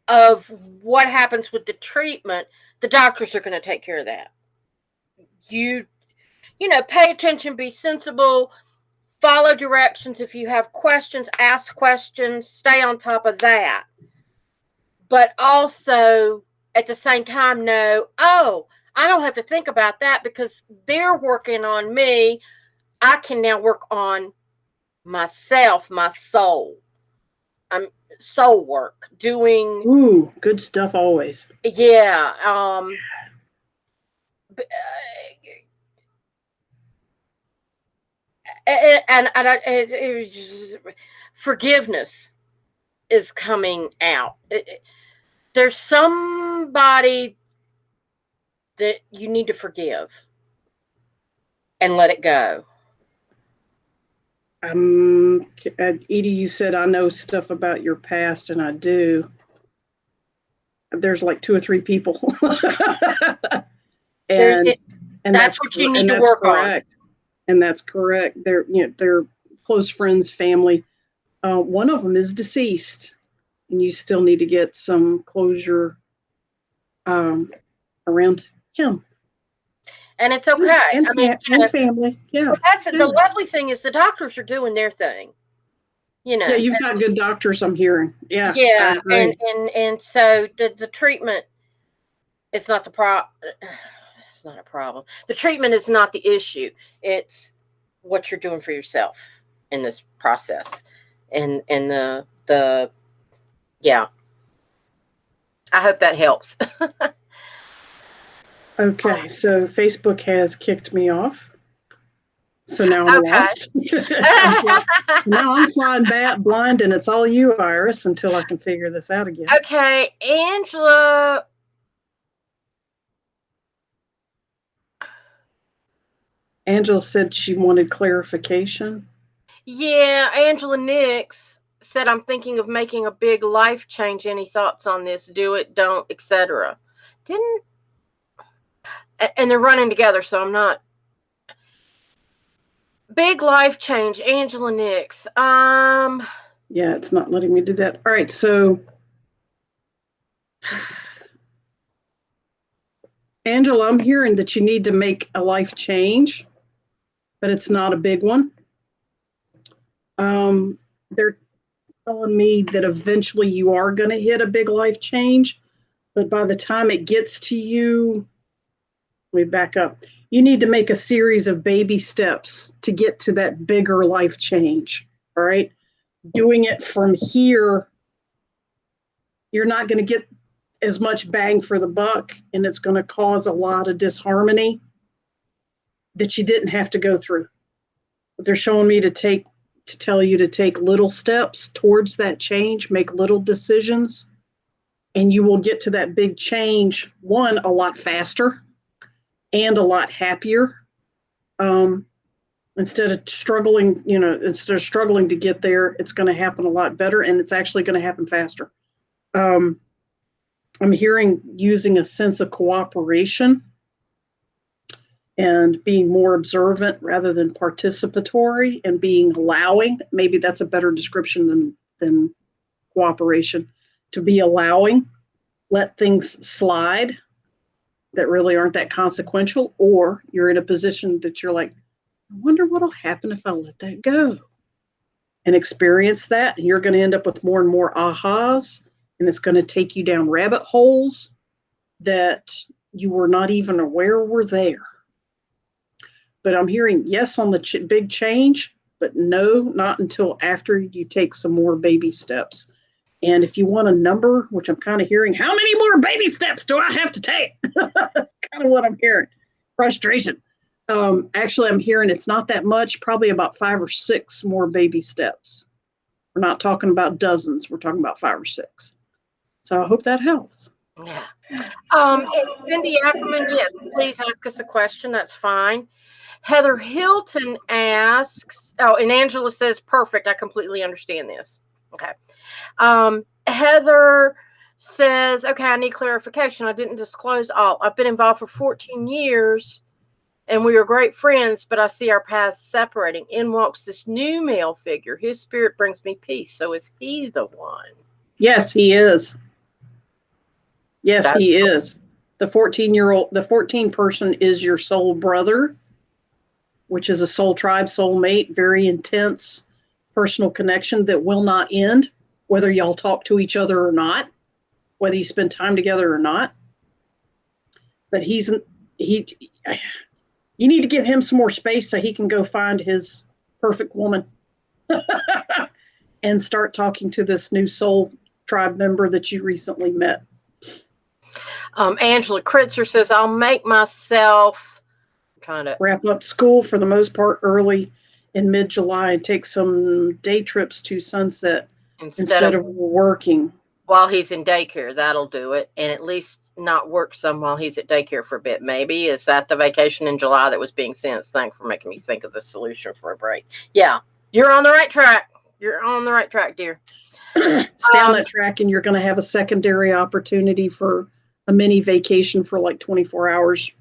of what happens with the treatment The doctors are going to take care of that. Pay attention, be sensible, follow directions. If you have questions, ask questions, stay on top of that. But also at the same time, know, I don't have to think about that because they're working on me. I can now work on myself, my soul. I'm soul work, doing. Ooh, good stuff always. Yeah. Forgiveness is coming out. There's somebody that you need to forgive and let it go. Edie, you said I know stuff about your past, and I do. There's like 2 or 3 people, and that's what you need to work on. And that's correct. They're close friends, family. One of them is deceased, and you still need to get some closure around him. And it's okay. And family. Yeah. That's the lovely thing is the doctors are doing their thing. Yeah, you've got good doctors, I'm hearing. Yeah. Yeah, and so the treatment, it's not the problem. It's not a problem. The treatment is not the issue. It's what you're doing for yourself in this process. And the yeah. I hope that helps. Okay, so Facebook has kicked me off. So now I'm lost. Now I'm flying blind, and it's all you, Iris, until I can figure this out again. Okay, Angela. Angela said she wanted clarification. Yeah, Angela Nix said, I'm thinking of making a big life change. Any thoughts on this? Do it, don't, etc. And they're running together, so I'm not. Big life change, Angela Nix. Yeah, it's not letting me do that. All right, so Angela, I'm hearing that you need to make a life change, but it's not a big one. They're telling me that eventually you are going to hit a big life change, but by the time it gets to you, let me back up. You need to make a series of baby steps to get to that bigger life change. All right. Doing it from here, you're not going to get as much bang for the buck, and it's going to cause a lot of disharmony that you didn't have to go through. But they're showing me to tell you to take little steps towards that change, make little decisions, and you will get to that big change, one, a lot faster and a lot happier. Instead of struggling to get there, it's going to happen a lot better, and it's actually going to happen faster. I'm hearing using a sense of cooperation and being more observant rather than participatory, and being allowing. Maybe that's a better description than cooperation. To be allowing, let things slide that really aren't that consequential, or you're in a position that you're like, I wonder what'll happen if I let that go, and experience that. You're going to end up with more and more ahas, and it's going to take you down rabbit holes that you were not even aware were there. But I'm hearing yes on the big change, but no, not until after you take some more baby steps. And if you want a number, which I'm kind of hearing, how many more baby steps do I have to take? That's kind of what I'm hearing. Frustration. Actually, I'm hearing it's not that much, probably about 5 or 6 more baby steps. We're not talking about dozens. We're talking about 5 or 6. So I hope that helps. Yeah. And Cindy Ackerman, yes, please ask us a question. That's fine. Heather Hilton asks, and Angela says, perfect. I completely understand this. Okay. Heather says, okay, I need clarification. I didn't disclose all. I've been involved for 14 years and we are great friends, but I see our paths separating. In walks this new male figure. His spirit brings me peace. So is he the one? Yes, he is. Yes, he is. The 14 person is your soul brother, which is a soul tribe, soulmate, very intense personal connection that will not end, whether y'all talk to each other or not, whether you spend time together or not. But you need to give him some more space so he can go find his perfect woman and start talking to this new soul tribe member that you recently met. Angela Kritzer says, I'll make myself trying to wrap up school for the most part early in mid-July and take some day trips to Sunset instead of working. While he's in daycare, that'll do it. And at least not work some while he's at daycare for a bit. Maybe. Is that the vacation in July that was being sent? Thanks for making me think of the solution for a break. Yeah, you're on the right track. You're on the right track, dear. Stay on that track and you're going to have a secondary opportunity for a mini vacation for like 24 hours.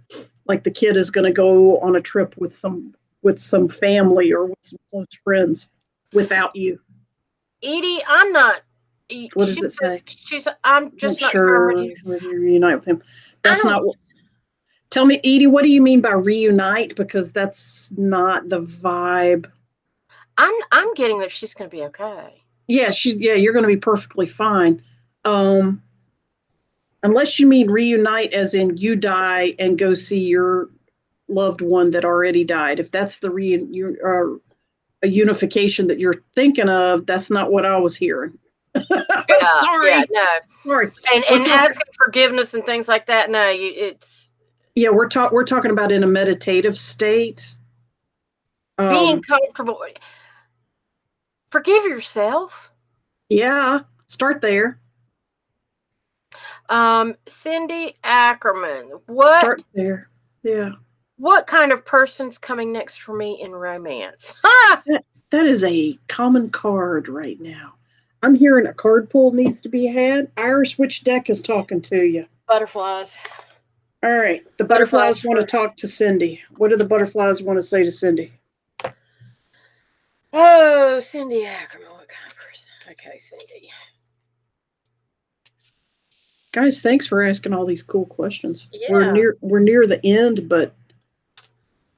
Like the kid is going to go on a trip with some family or with some close friends without you. Edie, I'm not. What does it say? I'm just not sure whether you reunite with him. That's not what. Tell me, Edie, what do you mean by reunite? Because that's not the vibe. I'm getting that she's going to be okay. Yeah, you're going to be perfectly fine. Unless you mean reunite as in you die and go see your loved one that already died. If that's the a unification that you're thinking of, that's not what I was hearing. Sorry. Yeah, no. Sorry. And asking forgiveness and things like that. No, it's. Yeah, we're talking about in a meditative state. Being comfortable. Forgive yourself. Yeah, start there. Cindy Ackerman. What? Start there. Yeah. What kind of person's coming next for me in romance? That is a common card right now. I'm hearing a card pull needs to be had. Iris, which deck is talking to you? Butterflies. All right. The butterflies want to talk to Cindy. What do the butterflies want to say to Cindy? Oh, Cindy Ackerman. What kind of person? Okay, Cindy. Guys, thanks for asking all these cool questions. Yeah. We're near the end, but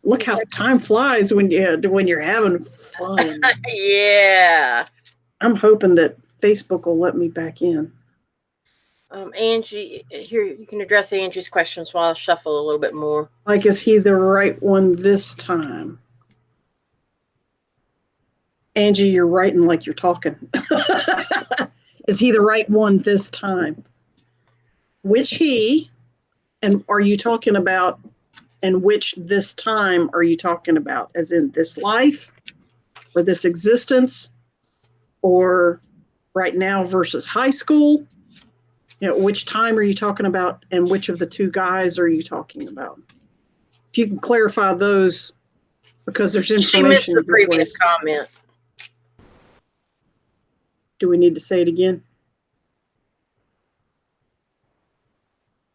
look how time flies when you're having fun. Yeah. I'm hoping that Facebook will let me back in. Angie, here you can address Angie's questions while I shuffle a little bit more. Like, is he the right one this time? Angie, you're writing like you're talking. Is he the right one this time? Which he, and are you talking about, and which this time are you talking about? As in this life, or this existence, or right now versus high school? Which time are you talking about, and which of the two guys are you talking about? If you can clarify those, because there's information. She missed the previous comment. Do we need to say it again?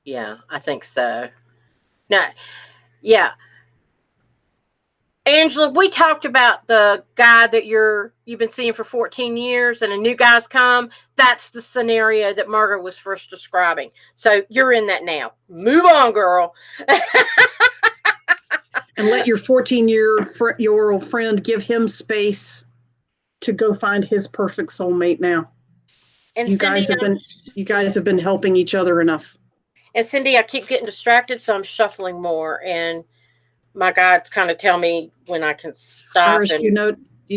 Yeah, I think so. No, yeah. Angela, we talked about the guy that you've been seeing for 14 years and a new guy's come. That's the scenario that Margaret was first describing. So you're in that now. Move on, girl. And let your 14-year-old friend give him space to go find his perfect soulmate now. And you guys have been helping each other enough. And Cindy, I keep getting distracted, so I'm shuffling more. And my guides kind of tell me when I can stop. Iris,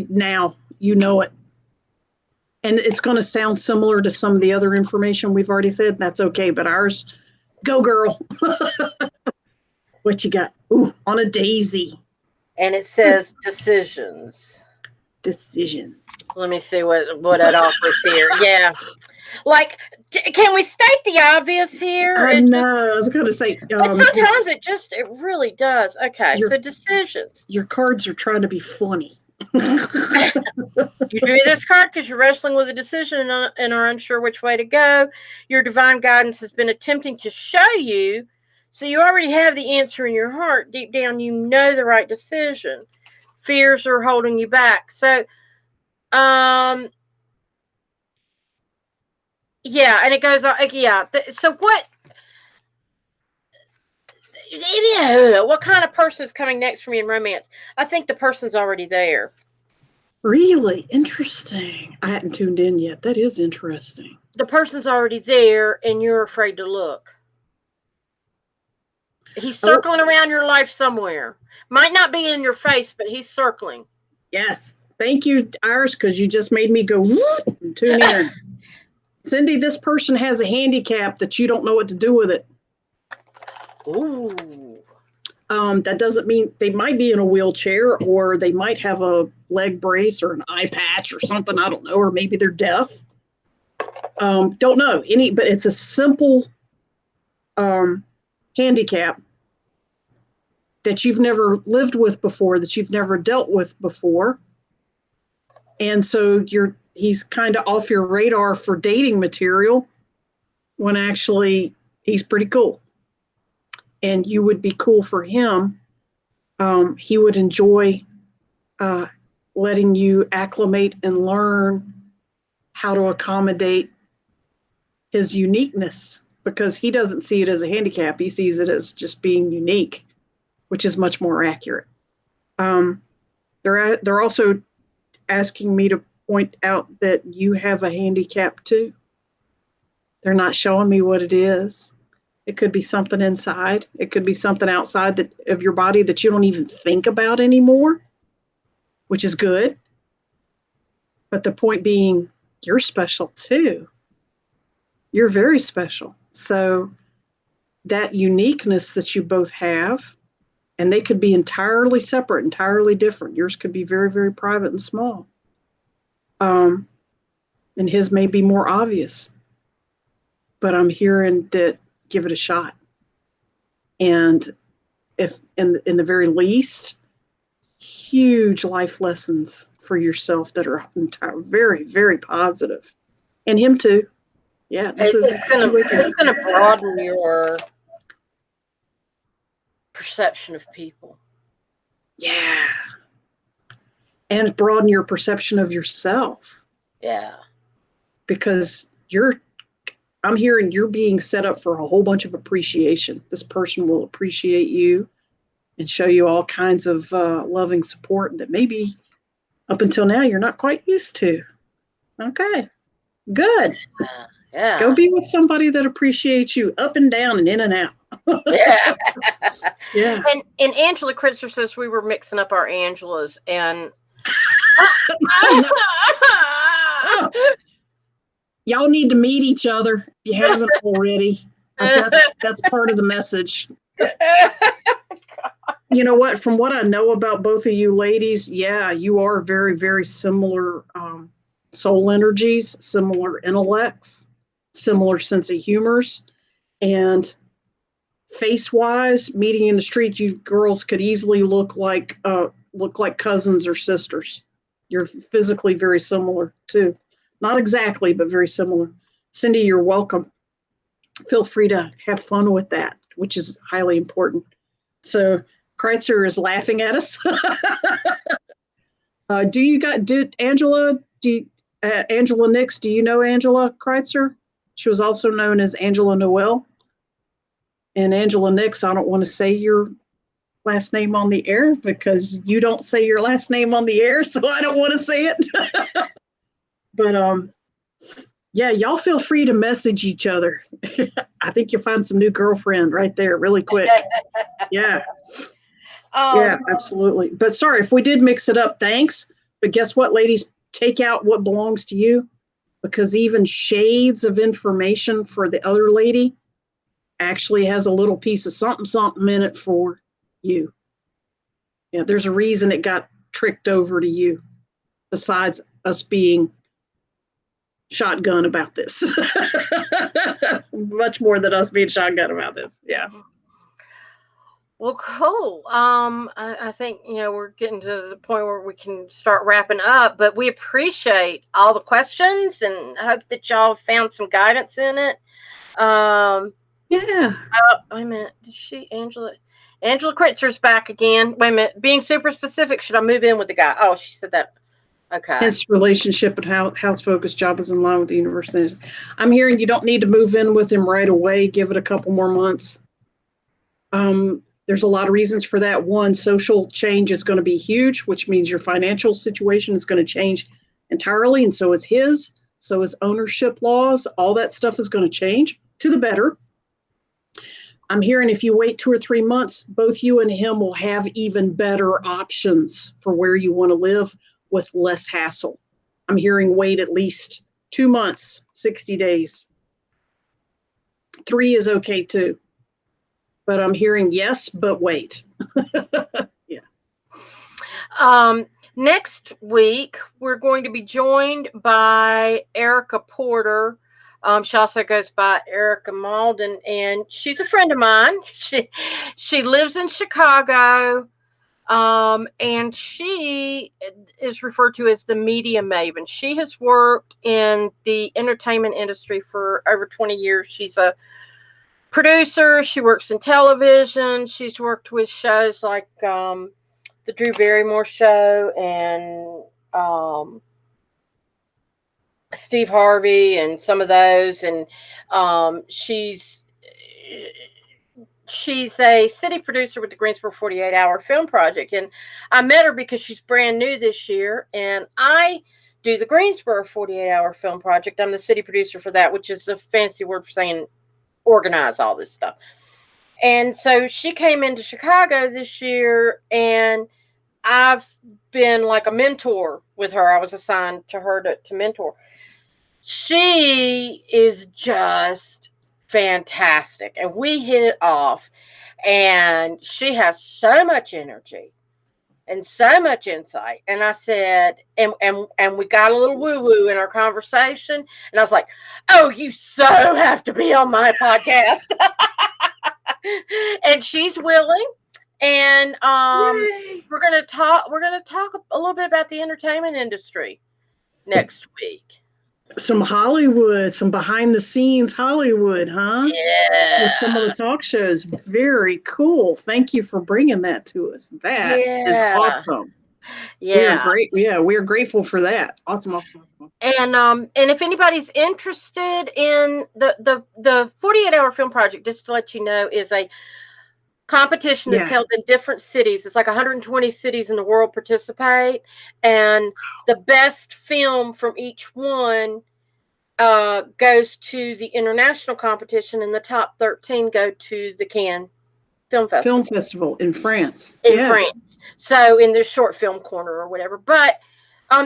now you know it. And it's going to sound similar to some of the other information we've already said. That's okay. But Iris, go girl. What you got? Ooh, on a daisy. And it says decisions. Decisions. Let me see what it offers here. Yeah. Like, can we state the obvious here? I know. I was going to say. But sometimes it really does. Okay, so decisions. Your cards are trying to be funny. You drew this card because you're wrestling with a decision and are unsure which way to go. Your divine guidance has been attempting to show you, so you already have the answer in your heart. Deep down, you know the right decision. Fears are holding you back. So, yeah, and it goes on. Yeah. So what? What kind of person is coming next for me in romance? I think the person's already there. Really interesting. I hadn't tuned in yet. That is interesting. The person's already there, and you're afraid to look. He's circling around your life somewhere. Might not be in your face, but he's circling. Yes. Thank you, Iris, because you just made me go whoop and tune in. Cindy, this person has a handicap that you don't know what to do with it. Ooh. That doesn't mean they might be in a wheelchair, or they might have a leg brace or an eye patch or something. I don't know, or maybe they're deaf. Don't know but it's a simple handicap that you've never lived with before, that you've never dealt with before. And so he's kind of off your radar for dating material, when actually he's pretty cool. And you would be cool for him. He would enjoy letting you acclimate and learn how to accommodate his uniqueness, because he doesn't see it as a handicap. He sees it as just being unique, which is much more accurate. They're also asking me to point out that you have a handicap too. They're not showing me what it is. It could be something inside. It could be something outside of your body that you don't even think about anymore, which is good. But the point being, you're special too. You're very special. So that uniqueness that you both have, and they could be entirely separate, entirely different. Yours could be very, very private and small. And his may be more obvious. But I'm hearing that give it a shot. And if in the very least, huge life lessons for yourself that are very, very positive. And him too. Yeah, it's going to broaden your perception of people. Yeah. And broaden your perception of yourself. Yeah. Because I'm hearing you're being set up for a whole bunch of appreciation. This person will appreciate you and show you all kinds of loving support that maybe up until now you're not quite used to. Okay, good. Yeah. Go be with somebody that appreciates you up and down and in and out. Yeah. Yeah. And Angela Kritzer says we were mixing up our Angelas, and y'all need to meet each other if you haven't already. That's part of the message. You know what? From what I know about both of you ladies, yeah, you are very, very similar soul energies, similar intellects, similar sense of humors, and face-wise, meeting in the street, you girls could easily look like cousins or sisters. You're physically very similar too. Not exactly, but very similar. Cindy, you're welcome. Feel free to have fun with that, which is highly important. So Kreitzer is laughing at us. Angela Nix, do you know Angela Kreitzer? She was also known as Angela Noel. And Angela Nix, I don't want to say your last name on the air because you don't say your last name on the air, so I don't want to say it. But yeah, y'all feel free to message each other. I think you'll find some new girlfriend right there really quick. Yeah. Yeah, absolutely. But sorry, if we did mix it up, thanks. But guess what, ladies? Take out what belongs to you, because even shades of information for the other lady actually has a little piece of something in it for you. Yeah, there's a reason it got tricked over to you, besides us being shotgun about this. Much more than us being shotgun about this. Yeah. Well, cool. I think, we're getting to the point where we can start wrapping up, but we appreciate all the questions and I hope that y'all found some guidance in it. Yeah. Wait a minute. Angela Kritzer's back again. Wait a minute. Being super specific, should I move in with the guy? Oh, she said that. Okay. His relationship and house focus job is in line with the university. I'm hearing you don't need to move in with him right away. Give it a couple more months. There's a lot of reasons for that. One, social change is going to be huge, which means your financial situation is going to change entirely, and so is his. So is ownership laws. All that stuff is going to change to the better. I'm hearing if you wait 2 or 3 months, both you and him will have even better options for where you want to live with less hassle. I'm hearing wait at least 2 months, 60 days. 3 is okay too. But I'm hearing yes, but wait. Yeah. Next week, we're going to be joined by Erica Porter. She also goes by Erica Malden, and she's a friend of mine. She lives in Chicago, and she is referred to as the media maven. She has worked in the entertainment industry for over 20 years. She's a producer. She works in television. She's worked with shows like the Drew Barrymore Show and Steve Harvey and some of those. And she's a city producer with the Greensboro 48 Hour Film Project. And I met her because she's brand new this year. And I do the Greensboro 48 Hour Film Project. I'm the city producer for that, which is a fancy word for saying organize all this stuff. And so she came into Chicago this year, and I've been like a mentor with her. I was assigned to her to mentor. She is just fantastic, and we hit it off. And she has so much energy and so much insight. And I said, and we got a little woo woo in our conversation. And I was like, oh, you so have to be on my podcast. And she's willing. And we're gonna talk a little bit about the entertainment industry next week. Some Hollywood, some behind the scenes Hollywood, huh? Yeah. With some of the talk shows. Very cool. Thank you for bringing that to us. That is awesome. Yeah. We are great. Yeah, we are grateful for that. Awesome. And if anybody's interested in the 48 Hour Film Project, just to let you know, is a competition that's held in different cities. It's like 120 cities in the world participate, and the best film from each one goes to the international competition, and the top 13 go to the Cannes Film Festival in France. In France. So in their short film corner or whatever. But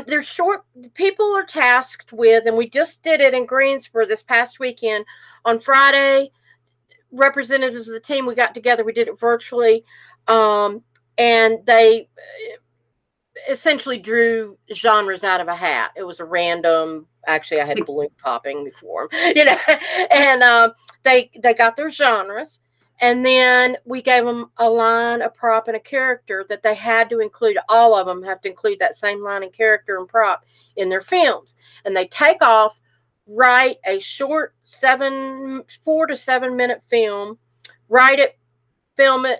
there's short people are tasked with, and we just did it in Greensboro this past weekend on Friday. Representatives of the team, we got together, we did it virtually, and they essentially drew genres out of a hat. It was a random, actually I had balloon popping before them, and they got their genres, and then we gave them a line, a prop, and a character that they had to include. All of them have to include that same line and character and prop in their films, and they take off, write a short 4 to 7 minute film, write it, film it,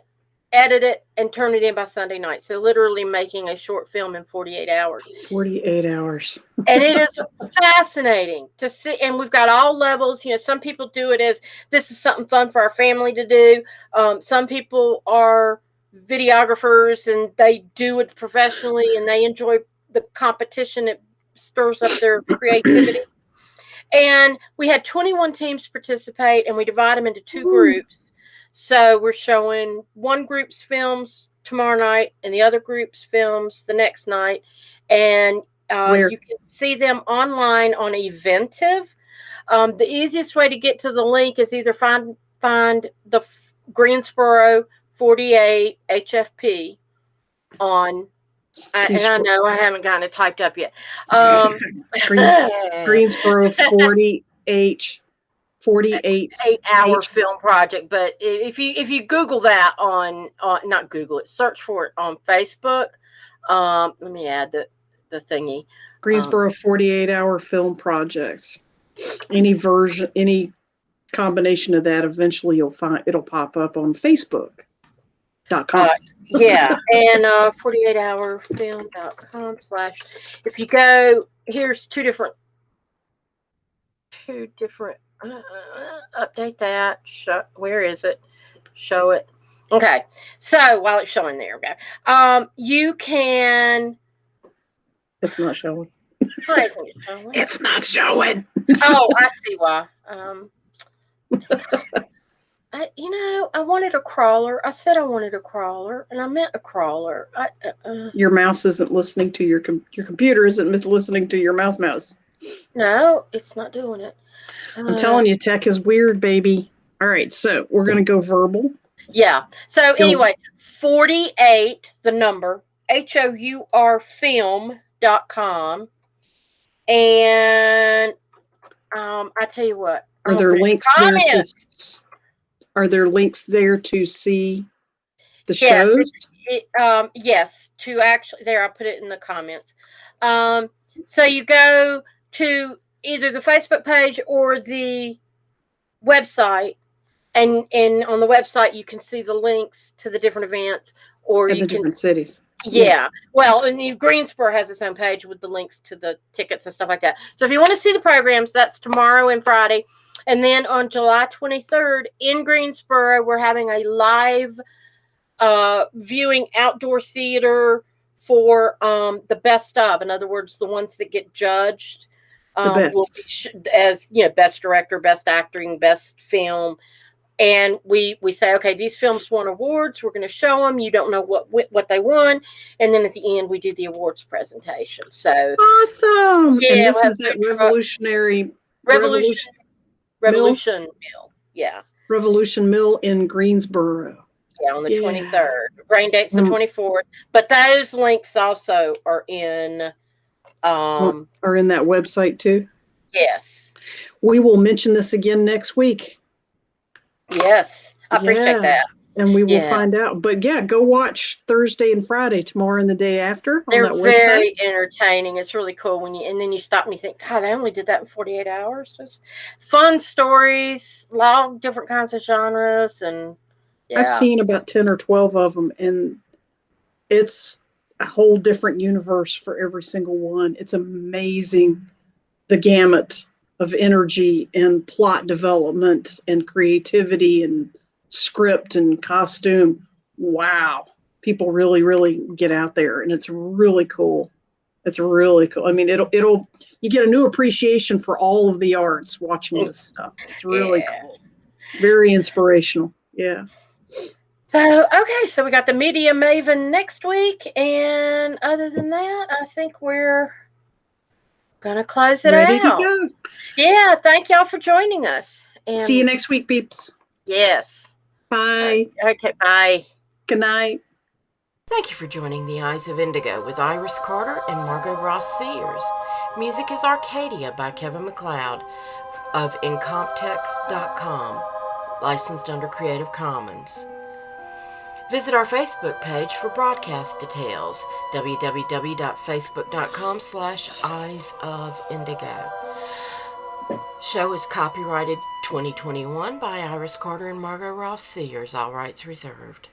edit it, and turn it in by Sunday night. So literally making a short film in 48 hours. 48 hours. And it is fascinating to see. And we've got all levels. Some people do it as this is something fun for our family to do. Some people are videographers and they do it professionally and they enjoy the competition. It stirs up their creativity. And we had 21 teams participate, and we divide them into 2 groups. So we're showing one group's films tomorrow night and the other group's films the next night. And you can see them online on Eventive. The easiest way to get to the link is either find the Greensboro 48 HFP on. And I know I haven't gotten it typed up yet. Greensboro 48 hour film project. But if you Google that on not Google it, search for it on Facebook. Let me add the thingy. Greensboro 48 hour film project. Any version, any combination of that, eventually it'll pop up on Facebook.com. Yeah, and 48hourfilm.com/ if you go, here's two different update that. Where is it? Show it. Okay. So while it's showing there, okay. You can. It's not showing. Why isn't it showing? It's not showing. Oh, I see why. I wanted a crawler. I said I wanted a crawler, and I meant a crawler. Your mouse isn't listening to your computer isn't listening to your mouse. No, it's not doing it. I'm telling you, tech is weird, baby. All right, so we're going to go verbal. Yeah. So anyway, 48, the number, HOUR film.com. And I tell you what. Are there links there are there links there to see the shows? Yes, to actually, there, I'll put it in the comments. So you go to either the Facebook page or the website, and on the website you can see the links to the different events, or in you the can different cities. Yeah. Well, and Greensboro has its own page with the links to the tickets and stuff like that. So if you want to see the programs, that's tomorrow and Friday. And then on July 23rd in Greensboro, we're having a live viewing outdoor theater for the best of. In other words, the ones that get judged will be as best director, best acting, best film. And we say, okay, these films won awards. We're going to show them. You don't know what they won, and then at the end we do the awards presentation. So awesome! Yeah, and this is at Revolution Mill. Yeah, Revolution Mill in Greensboro. Yeah, on the 23rd. Rain date's the 24th. But those links also are in that website too. Yes. We will mention this again next week. Yes, I appreciate that. And we will find out. But go watch Thursday and Friday, tomorrow and the day after. They're very entertaining. It's really cool and then you stop and you think, God, they only did that in 48 hours. It's fun stories, a lot of different kinds of genres, and I've seen about 10 or 12 of them, and it's a whole different universe for every single one. It's amazing, the gamut of energy and plot development and creativity and script and costume. Wow. People really, really get out there, and it's really cool. It's really cool. I mean, you get a new appreciation for all of the arts watching this stuff. It's really cool. It's very inspirational. Yeah. So, okay, so we got the Media Maven next week, and other than that, I think we're gonna close it Ready out. to go. Yeah, thank y'all for joining us. And see you next week, peeps. Yes. Bye. Okay, bye. Good night. Thank you for joining The Eyes of Indigo with Iris Carter and Margot Ross Sears. Music is Arcadia by Kevin MacLeod of Incomptech.com, licensed under Creative Commons. Visit our Facebook page for broadcast details, www.facebook.com/eyesofindigo. Show is copyrighted 2021 by Iris Carter and Margot Ross Sears. All rights reserved.